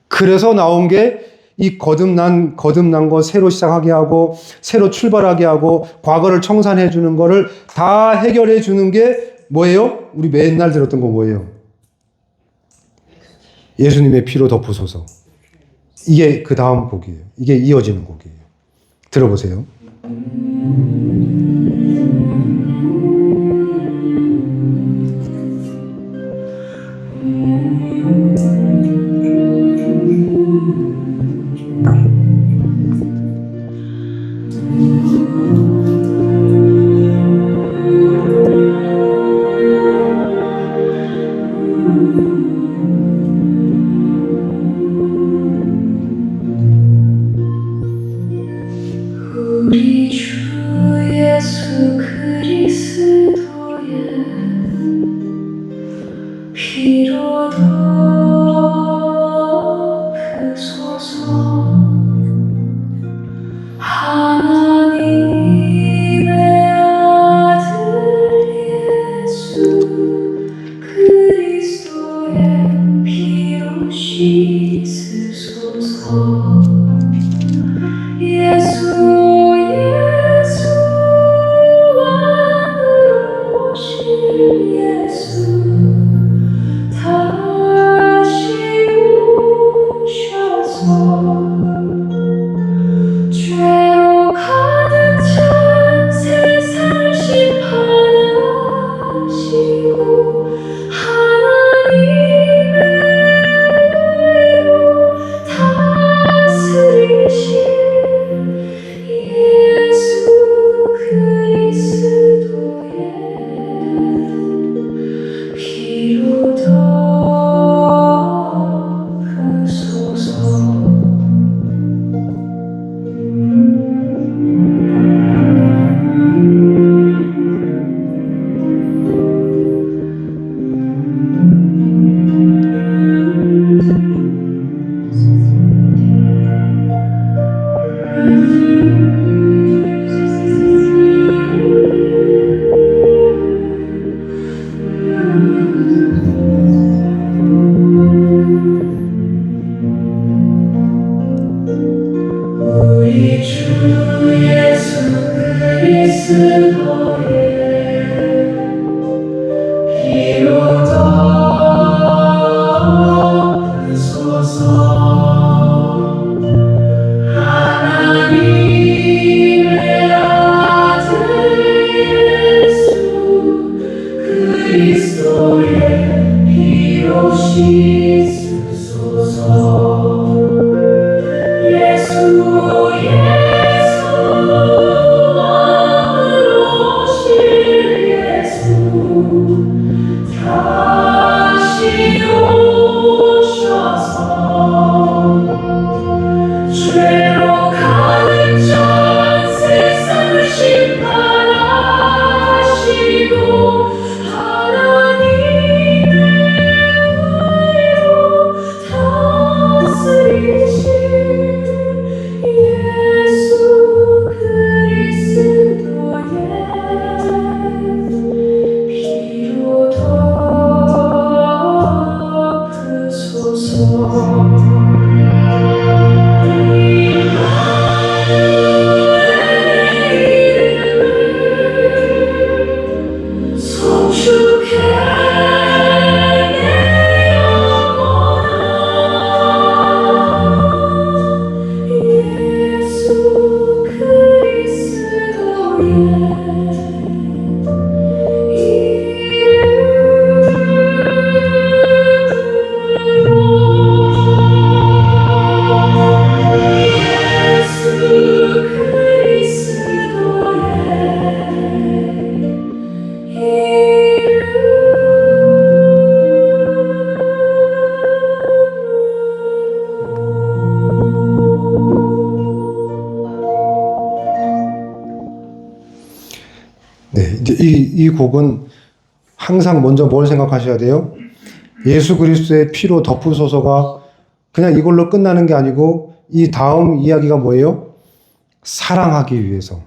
그래서 나온 게 이 거듭난 거 새로 시작하게 하고 새로 출발하게 하고 과거를 청산해 주는 거를 다 해결해 주는 게 뭐예요? 우리 맨날 들었던 거 뭐예요? 예수님의 피로 덮으소서. 이게 그 다음 곡이에요. 이게 이어지는 곡이에요. 들어보세요. 우리 주 예수 그리스도의 피로 덮으소서. 하나님의 아들 예수 그리스도의 피로 씻으소서. 예수 왕으로 오신 예수 다시 오셔서 죄로 가득 찬 세상을 심판하시고 하나님의 의로 다스리신 예수 그리스도의 피로 덮으소서. 우리 주 예수 그리스도의 피로 덮으소서. 하나님의 아들 예수 그리스도의 피로 씻으소서. 예수 왕으로 오실 예수 다시 오셔서 죄로 가득 찬 세상을 심판하시고 하나님의 의로 다스리신 예수 그리스도의 피로 덮으소서. 성축해 내 영혼아. 예수 그리스도의 네, 이제 이 곡은 항상 먼저 뭘 생각하셔야 돼요? 예수 그리스도의 피로 덮으소서가 그냥 이걸로 끝나는 게 아니고 이 다음 이야기가 뭐예요? 사랑하기 위해서.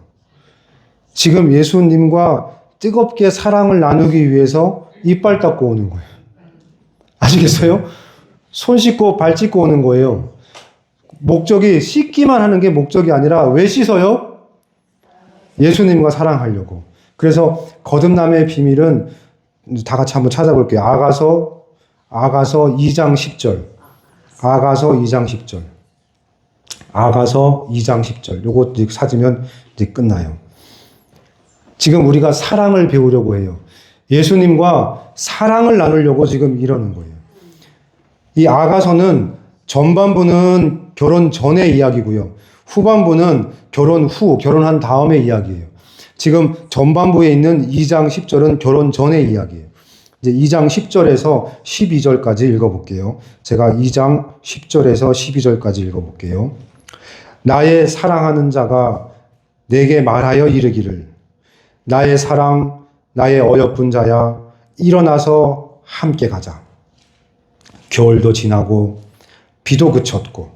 지금 예수님과 뜨겁게 사랑을 나누기 위해서 이빨 닦고 오는 거예요. 아시겠어요? 손 씻고 발 씻고 오는 거예요. 목적이 씻기만 하는 게 목적이 아니라 왜 씻어요? 예수님과 사랑하려고. 그래서 거듭남의 비밀은 다 같이 한번 찾아볼게요. 아가서 2장 10절. 아가서 2장 10절. 아가서 2장 10절. 요거 찾으면 이제 끝나요. 지금 우리가 사랑을 배우려고 해요. 예수님과 사랑을 나누려고 지금 이러는 거예요. 이 아가서는 전반부는 결혼 전의 이야기고요. 후반부는 결혼 후, 결혼한 다음의 이야기예요. 지금 전반부에 있는 2장 10절은 결혼 전의 이야기예요. 이제 2장 10절에서 12절까지 읽어볼게요. 제가 2장 10절에서 12절까지 읽어볼게요. 나의 사랑하는 자가 내게 말하여 이르기를 나의 사랑, 나의 어여쁜 자야 일어나서 함께 가자. 겨울도 지나고 비도 그쳤고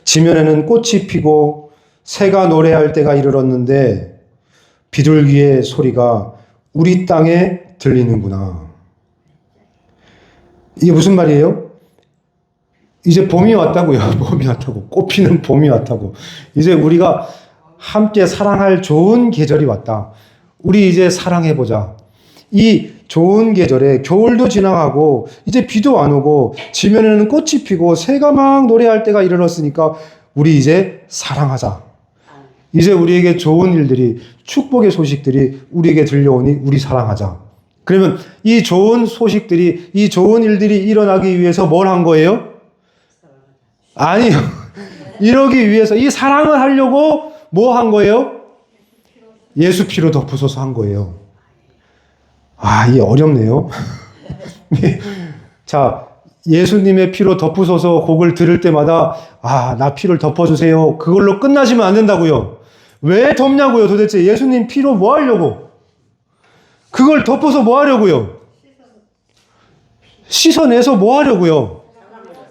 지면에는 꽃이 피고 새가 노래할 때가 이르렀는데 비둘기의 소리가 우리 땅에 들리는구나. 이게 무슨 말이에요? 이제 봄이 왔다고요. 봄이 왔다고. 꽃피는 봄이 왔다고. 이제 우리가 함께 사랑할 좋은 계절이 왔다. 우리 이제 사랑해보자. 이 좋은 계절에 겨울도 지나가고 이제 비도 안 오고 지면에는 꽃이 피고 새가 막 노래할 때가 이르렀으니까 우리 이제 사랑하자. 이제 우리에게 좋은 일들이 축복의 소식들이 우리에게 들려오니 우리 사랑하자. 그러면 이 좋은 소식들이 이 좋은 일들이 일어나기 위해서 뭘 한 거예요? 아니요. 이러기 위해서 이 사랑을 하려고 뭐 한 거예요? 예수 피로 덮으소서 한 거예요. 아, 이게 어렵네요. 자, 예수님의 피로 덮으소서 곡을 들을 때마다 아, 나 피를 덮어주세요. 그걸로 끝나시면 안 된다고요. 왜 덮냐고요? 도대체 예수님 피로 뭐 하려고? 그걸 덮어서 뭐 하려고요? 씻어내서 뭐 하려고요?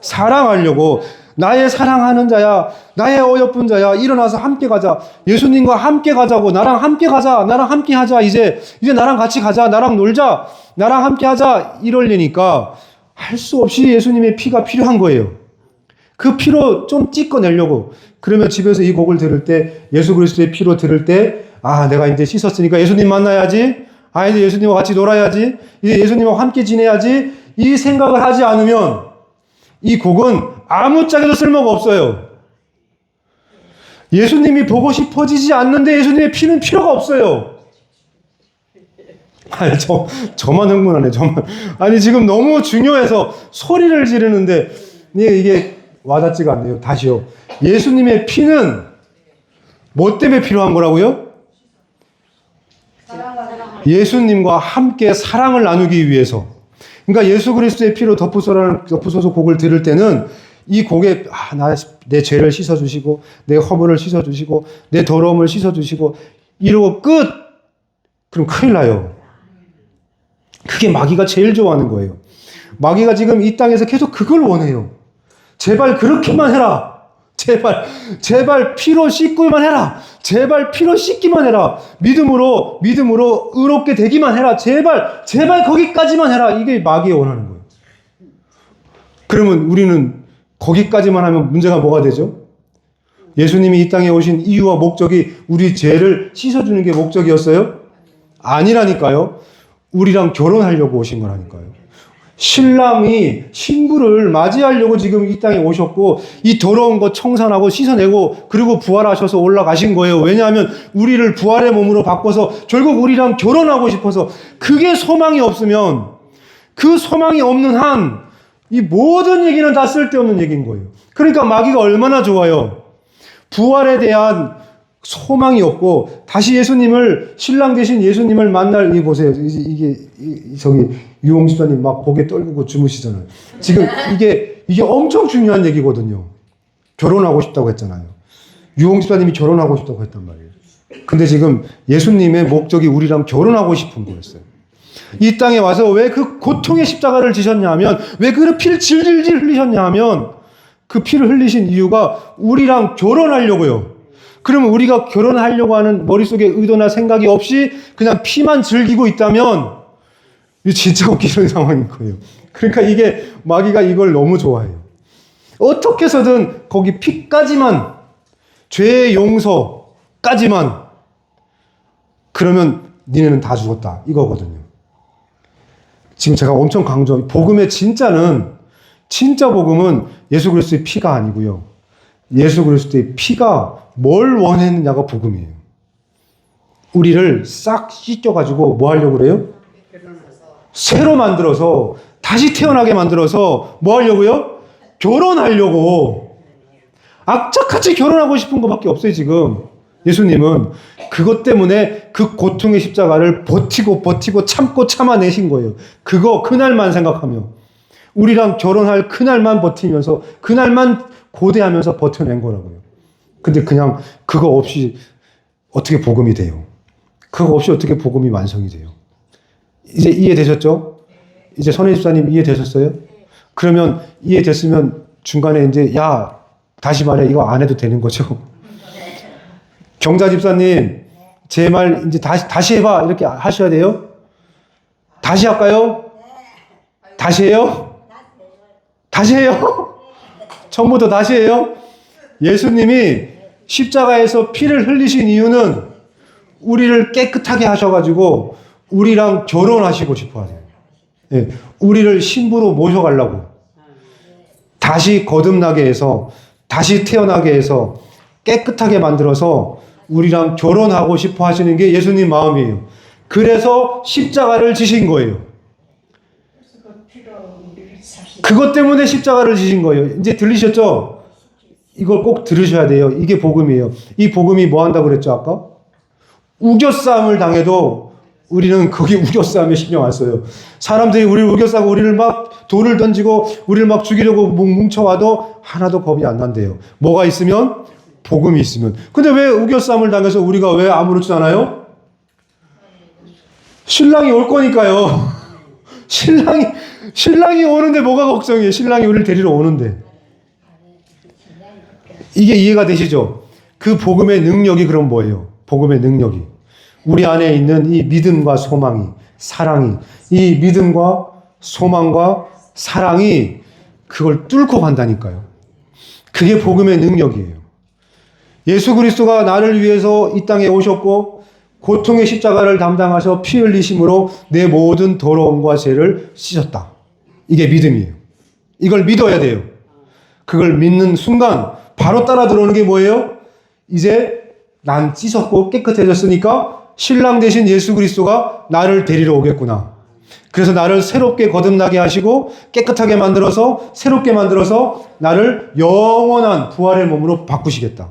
사랑하려고. 나의 사랑하는 자야, 나의 어여쁜 자야, 일어나서 함께 가자. 예수님과 함께 가자고. 나랑 함께 가자. 나랑 함께 하자. 이제 나랑 같이 가자. 나랑 놀자. 나랑 함께 하자. 이러려니까 할 수 없이 예수님의 피가 필요한 거예요. 그 피로 좀 찍어내려고. 그러면 집에서 이 곡을 들을 때, 예수 그리스도의 피로 들을 때, 아, 내가 이제 씻었으니까 예수님 만나야지. 아, 이제 예수님과 같이 놀아야지. 이제 예수님과 함께 지내야지. 이 생각을 하지 않으면 이 곡은 아무짝에도 쓸모가 없어요. 예수님이 보고 싶어지지 않는데 예수님의 피는 필요가 없어요. 아니, 저만 흥분하네, 저만. 아니, 지금 너무 중요해서 소리를 지르는데, 이게 와닿지가 않네요. 다시요. 예수님의 피는 뭐 때문에 필요한 거라고요? 예수님과 함께 사랑을 나누기 위해서. 그러니까 예수 그리스도의 피로 덮으소서 곡을 들을 때는 이 곡에 내 죄를 씻어주시고 내 허물을 씻어주시고 내 더러움을 씻어주시고 이러고 끝! 그럼 큰일 나요. 그게 마귀가 제일 좋아하는 거예요. 마귀가 지금 이 땅에서 계속 그걸 원해요. 제발 그렇게만 해라. 제발 피로 씻고만 해라. 제발 피로 씻기만 해라. 믿음으로 의롭게 되기만 해라. 제발 거기까지만 해라. 이게 마귀가 원하는 거예요. 그러면 우리는 거기까지만 하면 문제가 뭐가 되죠? 예수님이 이 땅에 오신 이유와 목적이 우리 죄를 씻어주는 게 목적이었어요? 아니라니까요. 우리랑 결혼하려고 오신 거라니까요. 신랑이 신부를 맞이하려고 지금 이 땅에 오셨고 이 더러운 거 청산하고 씻어내고 그리고 부활하셔서 올라가신 거예요. 왜냐하면 우리를 부활의 몸으로 바꿔서 결국 우리랑 결혼하고 싶어서 그게 소망이 없으면 그 소망이 없는 한 이 모든 얘기는 다 쓸데없는 얘기인 거예요. 그러니까 마귀가 얼마나 좋아요. 부활에 대한 소망이 없고 다시 신랑 되신 예수님을 만날 이 보세요. 이게 저기 유홍 집사님 막 고개 떨구고 주무시잖아요. 지금 이게 엄청 중요한 얘기거든요. 결혼하고 싶다고 했잖아요. 유홍 집사님이 결혼하고 싶다고 했단 말이에요. 근데 지금 예수님의 목적이 우리랑 결혼하고 싶은 거였어요. 이 땅에 와서 왜 그 고통의 십자가를 지셨냐 하면 왜 그 피를 질질질 흘리셨냐 하면 그 피를 흘리신 이유가 우리랑 결혼하려고요. 그러면 우리가 결혼하려고 하는 머릿속에 의도나 생각이 없이 그냥 피만 즐기고 있다면 이게 진짜 웃기는 상황인 거예요. 그러니까 이게 마귀가 이걸 너무 좋아해요. 어떻게 해서든 거기 피까지만, 죄의 용서까지만, 그러면 니네는 다 죽었다. 이거거든요. 지금 제가 엄청 복음의 진짜 복음은 예수 그리스도의 피가 아니고요. 예수 그리스도의 피가 뭘 원했느냐가 복음이에요. 우리를 싹 씻겨가지고 뭐 하려고 그래요? 새로 만들어서, 다시 태어나게 만들어서 뭐 하려고요? 결혼하려고. 악착같이 결혼하고 싶은 것밖에 없어요, 지금. 예수님은 그것 때문에 그 고통의 십자가를 버티고 참아내신 거예요. 그날만 생각하며. 우리랑 결혼할 그날만 버티면서, 그날만 고대하면서 버텨낸 거라고요. 근데 그냥 그거 없이 어떻게 복음이 돼요? 그거 없이 어떻게 복음이 완성이 돼요? 이제 이해되셨죠? 이제 선혜 집사님 이해되셨어요? 그러면 이해됐으면 중간에 이제 다시 말해, 이거 안 해도 되는 거죠? 경자 집사님, 제 말 이제 다시 해봐. 이렇게 하셔야 돼요? 다시 할까요? 다시 해요? 다시 해요? 처음부터 다시 해요? 예수님이 십자가에서 피를 흘리신 이유는 우리를 깨끗하게 하셔가지고 우리랑 결혼하시고 싶어 하세요. 예, 우리를 신부로 모셔가려고. 다시 거듭나게 해서, 다시 태어나게 해서, 깨끗하게 만들어서 우리랑 결혼하고 싶어 하시는 게 예수님 마음이에요. 그래서 십자가를 지신 거예요. 그것 때문에 십자가를 지신 거예요. 이제 들리셨죠? 이걸 꼭 들으셔야 돼요. 이게 복음이에요. 이 복음이 뭐 한다고 그랬죠, 아까? 우겨싸움을 당해도 우리는 거기 우겨싸움에 신경 안 써요. 사람들이 우리를 우겨싸고 우리를 막 돌을 던지고 우리를 막 죽이려고 뭉쳐와도 하나도 겁이 안 난대요. 뭐가 있으면? 복음이 있으면. 근데 왜 우겨싸움을 당해서 우리가 왜 아무렇지 않아요? 신랑이 올 거니까요. 신랑이 오는데 뭐가 걱정이에요? 신랑이 우리를 데리러 오는데. 이게 이해가 되시죠? 그 복음의 능력이 그럼 뭐예요? 복음의 능력이. 우리 안에 있는 이 믿음과 소망이, 사랑이, 이 믿음과 소망과 사랑이 그걸 뚫고 간다니까요. 그게 복음의 능력이에요. 예수 그리스도가 나를 위해서 이 땅에 오셨고 고통의 십자가를 담당하셔 피 흘리심으로 내 모든 더러움과 죄를 씻었다. 이게 믿음이에요. 이걸 믿어야 돼요. 그걸 믿는 순간 바로 따라 들어오는 게 뭐예요? 이제 난 씻었고 깨끗해졌으니까 신랑 되신 예수 그리스도가 나를 데리러 오겠구나. 그래서 나를 새롭게 거듭나게 하시고 깨끗하게 만들어서 새롭게 만들어서 나를 영원한 부활의 몸으로 바꾸시겠다.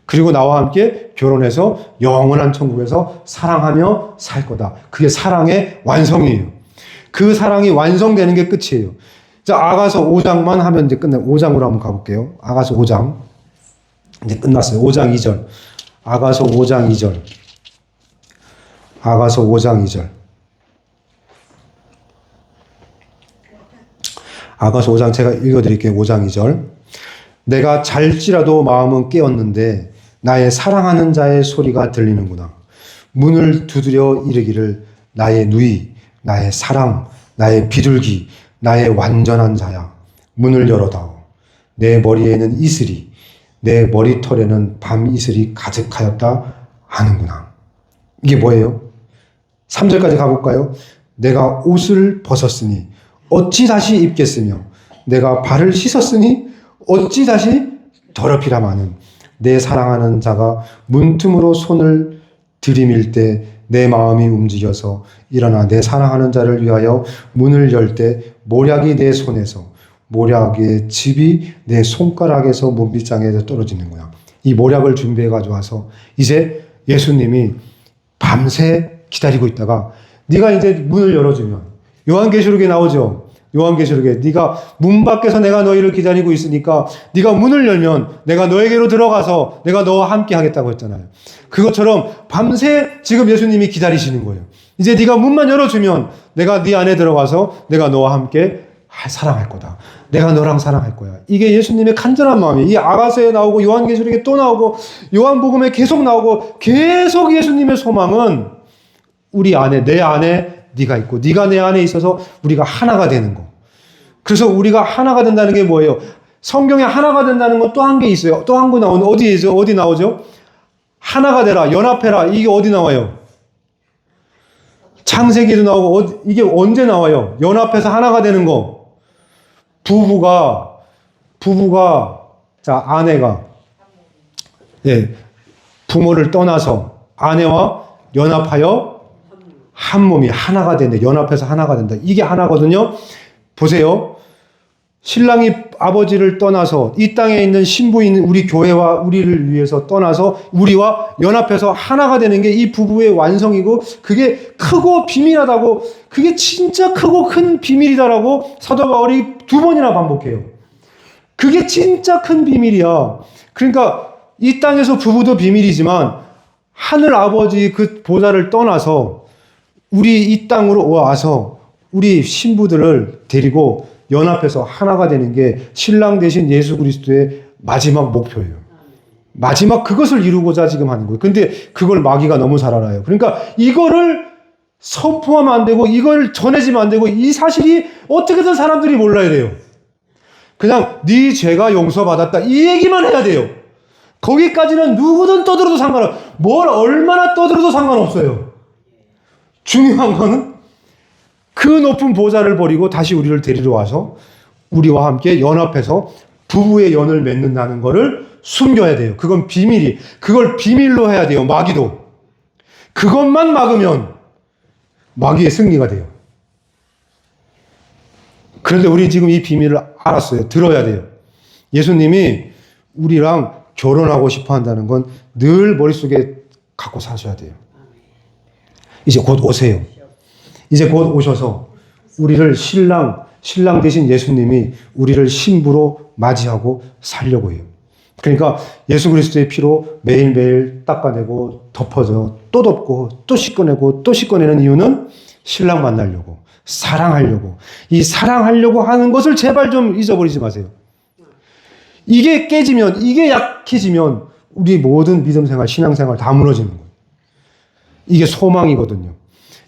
그리고 나와 함께 결혼해서 영원한 천국에서 사랑하며 살 거다. 그게 사랑의 완성이에요. 그 사랑이 완성되는 게 끝이에요. 자, 아가서 5장만 하면 이제 끝나요. 5장으로 한번 가볼게요. 아가서 5장. 이제 끝났어요. 5장 2절. 아가서 5장 2절. 아가서 5장 2절. 아가서 5장 제가 읽어드릴게요. 5장 2절. 내가 잘지라도 마음은 깨었는데 나의 사랑하는 자의 소리가 들리는구나. 문을 두드려 이르기를 나의 누이, 나의 사랑, 나의 비둘기, 나의 완전한 자야. 문을 열어다오. 내 머리에는 이슬이, 내 머리털에는 밤 이슬이 가득하였다 하는구나. 이게 뭐예요? 3절까지 가볼까요? 내가 옷을 벗었으니 어찌 다시 입겠으며 내가 발을 씻었으니 어찌 다시 더럽히라 마는 내 사랑하는 자가 문틈으로 손을 들이밀 때 내 마음이 움직여서 일어나 내 사랑하는 자를 위하여 문을 열 때 모략이 내 손에서 모략의 즙이 내 손가락에서 문빗장에서 떨어지는구나. 이 모략을 준비해 가져와서 이제 예수님이 밤새 기다리고 있다가 네가 이제 문을 열어주면 요한계시록에 나오죠. 요한계시록에 네가 문 밖에서 내가 너희를 기다리고 있으니까 네가 문을 열면 내가 너에게로 들어가서 내가 너와 함께 하겠다고 했잖아요. 그것처럼 밤새 지금 예수님이 기다리시는 거예요. 이제 네가 문만 열어주면 내가 네 안에 들어가서 내가 너와 함께 사랑할 거다. 내가 너랑 사랑할 거야. 이게 예수님의 간절한 마음이에요. 이 아가서에 나오고 요한계시록에 또 나오고 요한복음에 계속 나오고 계속 예수님의 소망은 우리 안에 내 안에 네가 있고 네가 내 안에 있어서 우리가 하나가 되는 거. 그래서 우리가 하나가 된다는 게 뭐예요? 성경에 하나가 된다는 건 또 한 게 있어요. 또 한 거 나오는 어디에죠? 어디 나오죠? 하나가 되라, 연합해라. 이게 어디 나와요? 창세기도 나오고 이게 언제 나와요? 연합해서 하나가 되는 거. 부부가 자 아내가 예 부모를 떠나서 아내와 연합하여 한 몸이 하나가 된다. 연합해서 하나가 된다. 이게 하나거든요. 보세요. 신랑이 아버지를 떠나서 이 땅에 있는 신부인 우리 교회와 우리를 위해서 떠나서 우리와 연합해서 하나가 되는 게 이 부부의 완성이고 그게 크고 비밀하다고 그게 진짜 크고 큰 비밀이다라고 사도 바울이 2번이나 반복해요. 그게 진짜 큰 비밀이야. 그러니까 이 땅에서 부부도 비밀이지만 하늘 아버지 그 보좌를 떠나서 우리 이 땅으로 와서 우리 신부들을 데리고 연합해서 하나가 되는 게 신랑 되신 예수 그리스도의 마지막 목표예요. 마지막 그것을 이루고자 지금 하는 거예요. 근데 그걸 마귀가 너무 잘 알아요. 그러니까 이거를 선포하면 안 되고 이걸 전해지면 안 되고 이 사실이 어떻게든 사람들이 몰라야 돼요. 그냥 네 죄가 용서받았다 이 얘기만 해야 돼요. 거기까지는 누구든 떠들어도 상관없어요. 뭘 얼마나 떠들어도 상관없어요. 중요한 거는 그 높은 보좌를 버리고 다시 우리를 데리러 와서 우리와 함께 연합해서 부부의 연을 맺는다는 거를 숨겨야 돼요. 그건 비밀이. 그걸 비밀로 해야 돼요. 마귀도. 그것만 막으면 마귀의 승리가 돼요. 그런데 우리 지금 이 비밀을 알았어요. 들어야 돼요. 예수님이 우리랑 결혼하고 싶어 한다는 건 늘 머릿속에 갖고 사셔야 돼요. 이제 곧 오세요. 이제 곧 오셔서 우리를 신랑 대신 예수님이 우리를 신부로 맞이하고 살려고 해요. 그러니까 예수 그리스도의 피로 매일매일 닦아내고 덮어서 또 덮고 또 씻어내고 또 씻어내는 이유는 신랑 만나려고, 사랑하려고. 이 사랑하려고 하는 것을 제발 좀 잊어버리지 마세요. 이게 깨지면, 이게 약해지면 우리 모든 믿음 생활, 신앙 생활 다 무너지는 거예요. 이게 소망이거든요.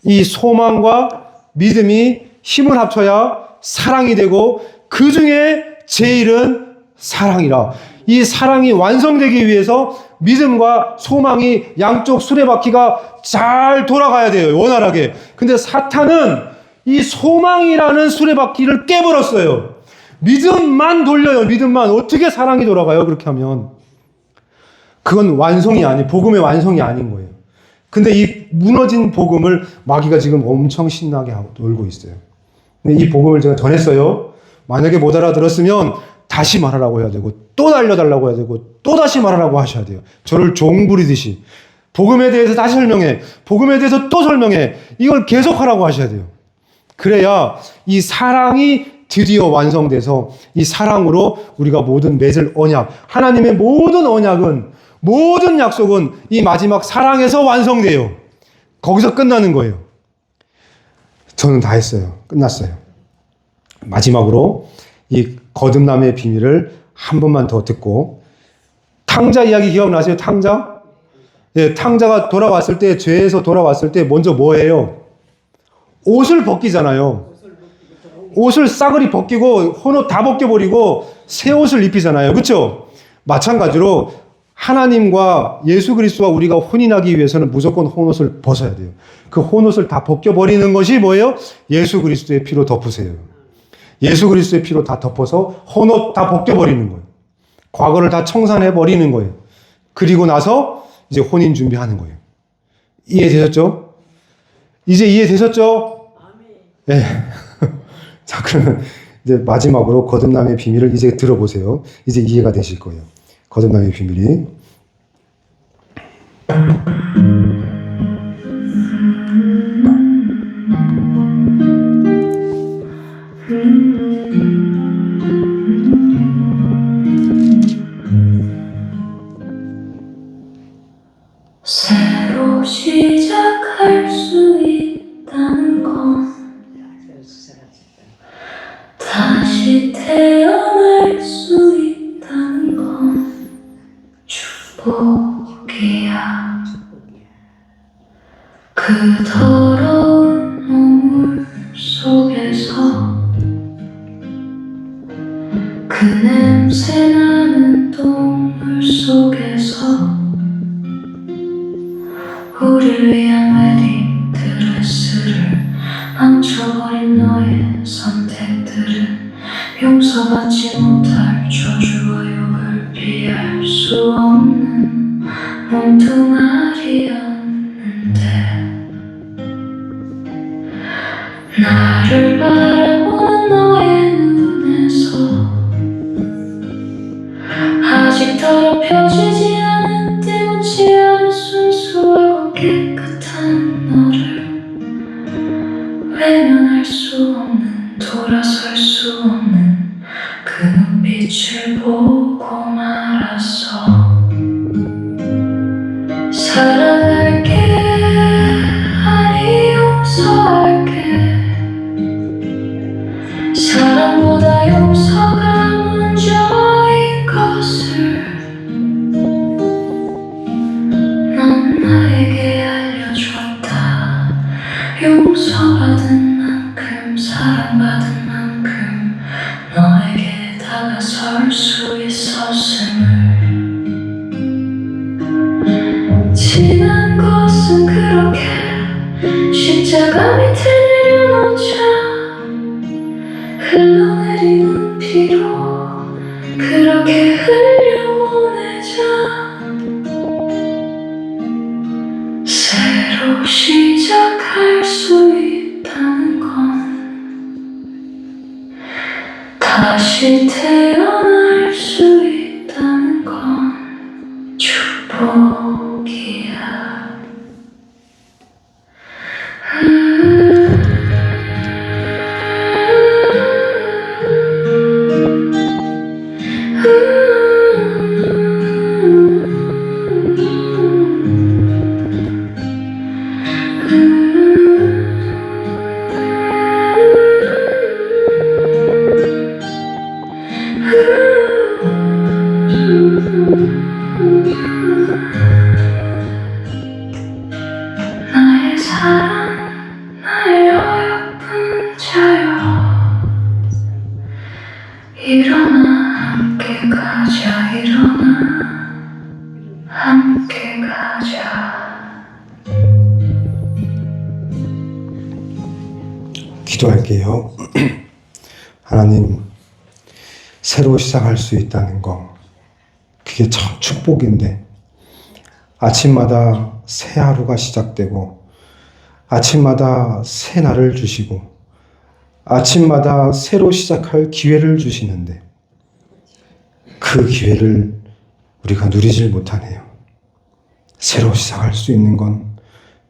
이 소망과 믿음이 힘을 합쳐야 사랑이 되고 그 중에 제일은 사랑이라. 이 사랑이 완성되기 위해서 믿음과 소망이 양쪽 수레바퀴가 잘 돌아가야 돼요. 원활하게. 근데 사탄은 이 소망이라는 수레바퀴를 깨버렸어요. 믿음만 돌려요. 믿음만. 어떻게 사랑이 돌아가요? 그렇게 하면. 그건 완성이 복음의 완성이 아닌 거예요. 근데 이 무너진 복음을 마귀가 지금 엄청 신나게 놀고 있어요. 근데 이 복음을 제가 전했어요. 만약에 못 알아들었으면 다시 말하라고 해야 되고 또 알려달라고 해야 되고 또 다시 말하라고 하셔야 돼요. 저를 종 부리듯이. 복음에 대해서 다시 설명해. 복음에 대해서 또 설명해. 이걸 계속하라고 하셔야 돼요. 그래야 이 사랑이 드디어 완성돼서 이 사랑으로 우리가 모든 맺을 언약, 하나님의 모든 언약은 모든 약속은 이 마지막 사랑에서 완성돼요. 거기서 끝나는 거예요. 저는 다 했어요. 끝났어요. 마지막으로 이 거듭남의 비밀을 한 번만 더 듣고 탕자 이야기 기억나세요? 탕자? 예, 탕자가 돌아왔을 때 죄에서 돌아왔을 때 먼저 뭐 해요? 옷을 벗기잖아요. 옷을 싸그리 벗기고 헌옷 다 벗겨버리고 새 옷을 입히잖아요. 그렇죠? 마찬가지로 하나님과 예수 그리스도와 우리가 혼인하기 위해서는 무조건 혼옷을 벗어야 돼요. 그 혼옷을 다 벗겨버리는 것이 뭐예요? 예수 그리스도의 피로 덮으세요. 예수 그리스도의 피로 다 덮어서 혼옷 다 벗겨버리는 거예요. 과거를 다 청산해버리는 거예요. 그리고 나서 이제 혼인 준비하는 거예요. 이해되셨죠? 이제 이해되셨죠? 네. 자, 그러면 이제 마지막으로 거듭남의 비밀을 이제 들어보세요. 이제 이해가 되실 거예요. 거듭남의 비밀이. 새로 시작할 수 있다는 건 다시 태어날 수 있다는 건 축복이야. 그 더러운 눈물 속에서 그 냄새나는 동물 속에서 우릴 위한 웨딩 드레스를 망쳐버린 너의 선택들은 용서받지 못할 저주와 욕을 피할 수 없는 몸뚱아리였는데 나를 바라보는 너의 눈에서 아직 더럽혀지지 않은 때묻지 않은 순수하고 깨끗한 너를 외면할 수 없는 돌아설 수 없는 그 눈빛을 보고 말았어. 사랑할게 아니 용서할게 사랑보다 용서가 먼저인 것을 넌 나에게 알려줬다. 용서받은 만큼 사랑받은 만큼 너에게 다가설 수 있었음을. 지난 것은 그렇게 십자가 밑에 내려놓자 흘러내리는 피로 그렇게 흘려보내자. 새로 시작할 수 있다는 건 다시 태어날 수 있다는 건 축복이야. 나의 사랑 나의 어여쁜 자여 일어나 함께 가자. 일어나 함께 가자. 기도할게요. 하나님, 새로 시작할 수 있다는 거, 그게 참 축복인데, 아침마다 새 하루가 시작되고, 아침마다 새 날을 주시고, 아침마다 새로 시작할 기회를 주시는데, 그 기회를 우리가 누리질 못하네요. 새로 시작할 수 있는 건,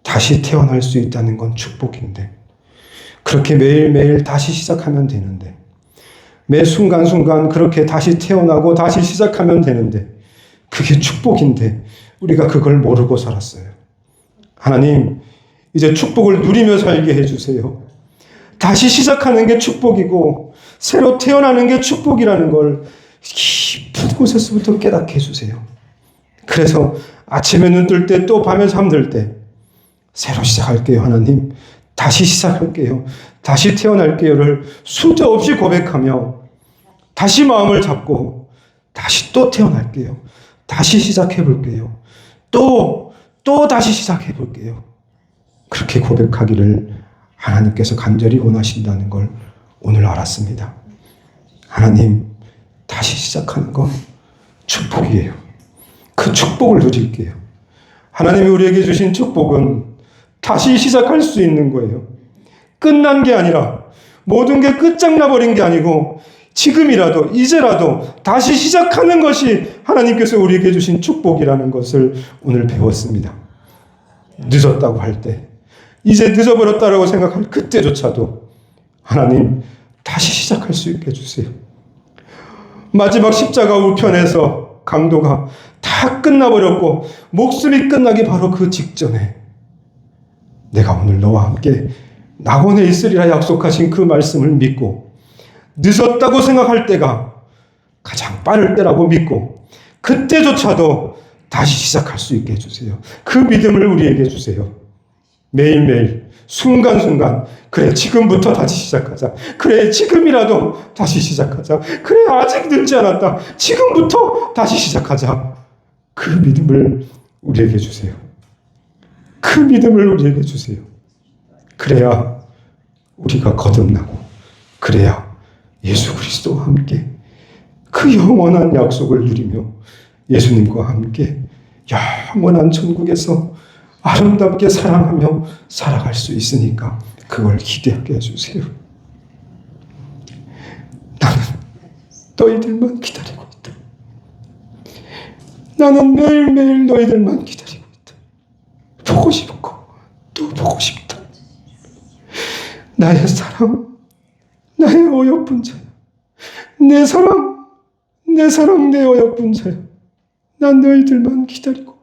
다시 태어날 수 있다는 건 축복인데, 그렇게 매일매일 다시 시작하면 되는데, 매 순간순간 그렇게 다시 태어나고 다시 시작하면 되는데, 그게 축복인데 우리가 그걸 모르고 살았어요. 하나님, 이제 축복을 누리며 살게 해주세요. 다시 시작하는 게 축복이고 새로 태어나는 게 축복이라는 걸 깊은 곳에서부터 깨닫게 해주세요. 그래서 아침에 눈 뜰 때 또 밤에 잠들 때 새로 시작할게요. 하나님, 다시 시작할게요. 다시 태어날게요를 수저없이 고백하며 다시 마음을 잡고 다시 또 태어날게요. 다시 시작해볼게요. 또 다시 시작해볼게요. 그렇게 고백하기를 하나님께서 간절히 원하신다는 걸 오늘 알았습니다. 하나님, 다시 시작하는 건 축복이에요. 그 축복을 누릴게요. 하나님이 우리에게 주신 축복은 다시 시작할 수 있는 거예요. 끝난 게 아니라, 모든 게 끝장나버린 게 아니고 지금이라도 이제라도 다시 시작하는 것이 하나님께서 우리에게 주신 축복이라는 것을 오늘 배웠습니다. 늦었다고 할 때, 이제 늦어버렸다고 생각할 그때조차도 하나님, 다시 시작할 수 있게 해주세요. 마지막 십자가 우편에서 강도가 다 끝나버렸고 목숨이 끝나기 바로 그 직전에 내가 오늘 너와 함께 낙원에 있으리라 약속하신 그 말씀을 믿고 늦었다고 생각할 때가 가장 빠를 때라고 믿고 그때조차도 다시 시작할 수 있게 해주세요. 그 믿음을 우리에게 주세요. 매일매일 순간순간 그래 지금부터 다시 시작하자. 그래 지금이라도 다시 시작하자. 그래 아직 늦지 않았다. 지금부터 다시 시작하자. 그 믿음을 우리에게 주세요. 그 믿음을 우리에게 주세요. 그래야 우리가 거듭나고 그래야 예수 그리스도와 함께 그 영원한 약속을 누리며 예수님과 함께 영원한 천국에서 아름답게 사랑하며 살아갈 수 있으니까 그걸 기대하게 해주세요. 나는 너희들만 기다리고 있다. 나는 매일매일 너희들만 기다리고 있다. 보고 싶고 또 보고 싶다. 나의 사랑, 나의 어여쁜 자야. 내 사랑, 내 어여쁜 자야. 난 너희들만 기다리고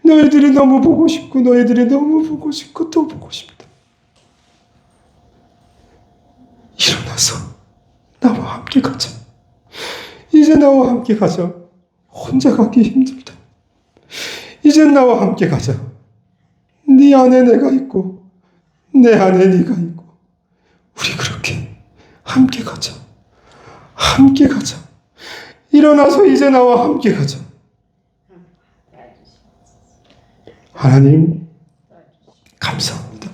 너희들이 너무 보고 싶고 너희들이 너무 보고 싶고 또 보고 싶다. 일어나서 나와 함께 가자. 이제 나와 함께 가자. 혼자 가기 힘들다. 이제 나와 함께 가자. 네 안에 내가 있고 내 안에 네가 있고 우리 그렇게 함께 가자. 함께 가자. 일어나서 이제 나와 함께 가자. 하나님 감사합니다.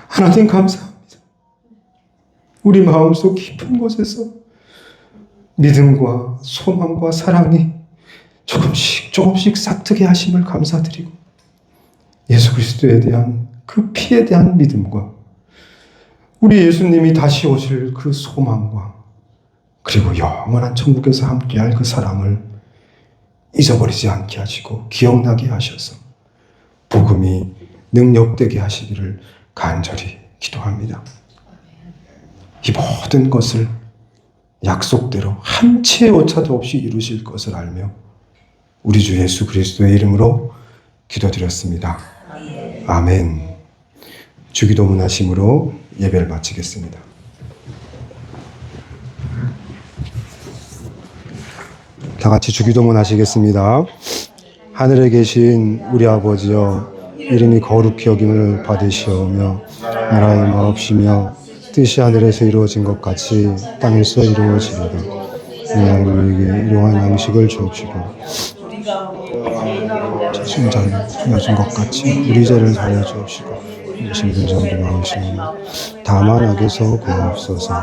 하나님 감사합니다. 우리 마음속 깊은 곳에서 믿음과 소망과 사랑이 조금씩 싹트게 하심을 감사드리고 예수 그리스도에 대한 그 피에 대한 믿음과 우리 예수님이 다시 오실 그 소망과 그리고 영원한 천국에서 함께할 그 사랑을 잊어버리지 않게 하시고 기억나게 하셔서 복음이 능력되게 하시기를 간절히 기도합니다. 이 모든 것을 약속대로 한 치의 오차도 없이 이루실 것을 알며 우리 주 예수 그리스도의 이름으로 기도드렸습니다. 아멘. 주기도문 하심으로 예배를 마치겠습니다. 다 같이 주기도문 하시겠습니다. 하늘에 계신 우리 아버지여, 이름이 거룩히 여김을 받으시오며 나라의 마옵시며 뜻이 하늘에서 이루어진 것 같이 땅에서 이루어지리라. 오늘 우리에게 일용할 양식을 주옵시고 죄진 자를 사하준 것 같이 우리 죄를 사하여 주옵시고 신분 자를 마으시오며 다만 악에서 구하옵소서.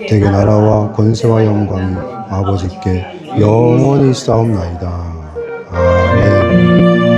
대개 나라와 권세와 영광이 아버지께 영원히 싸움나이다. 아멘.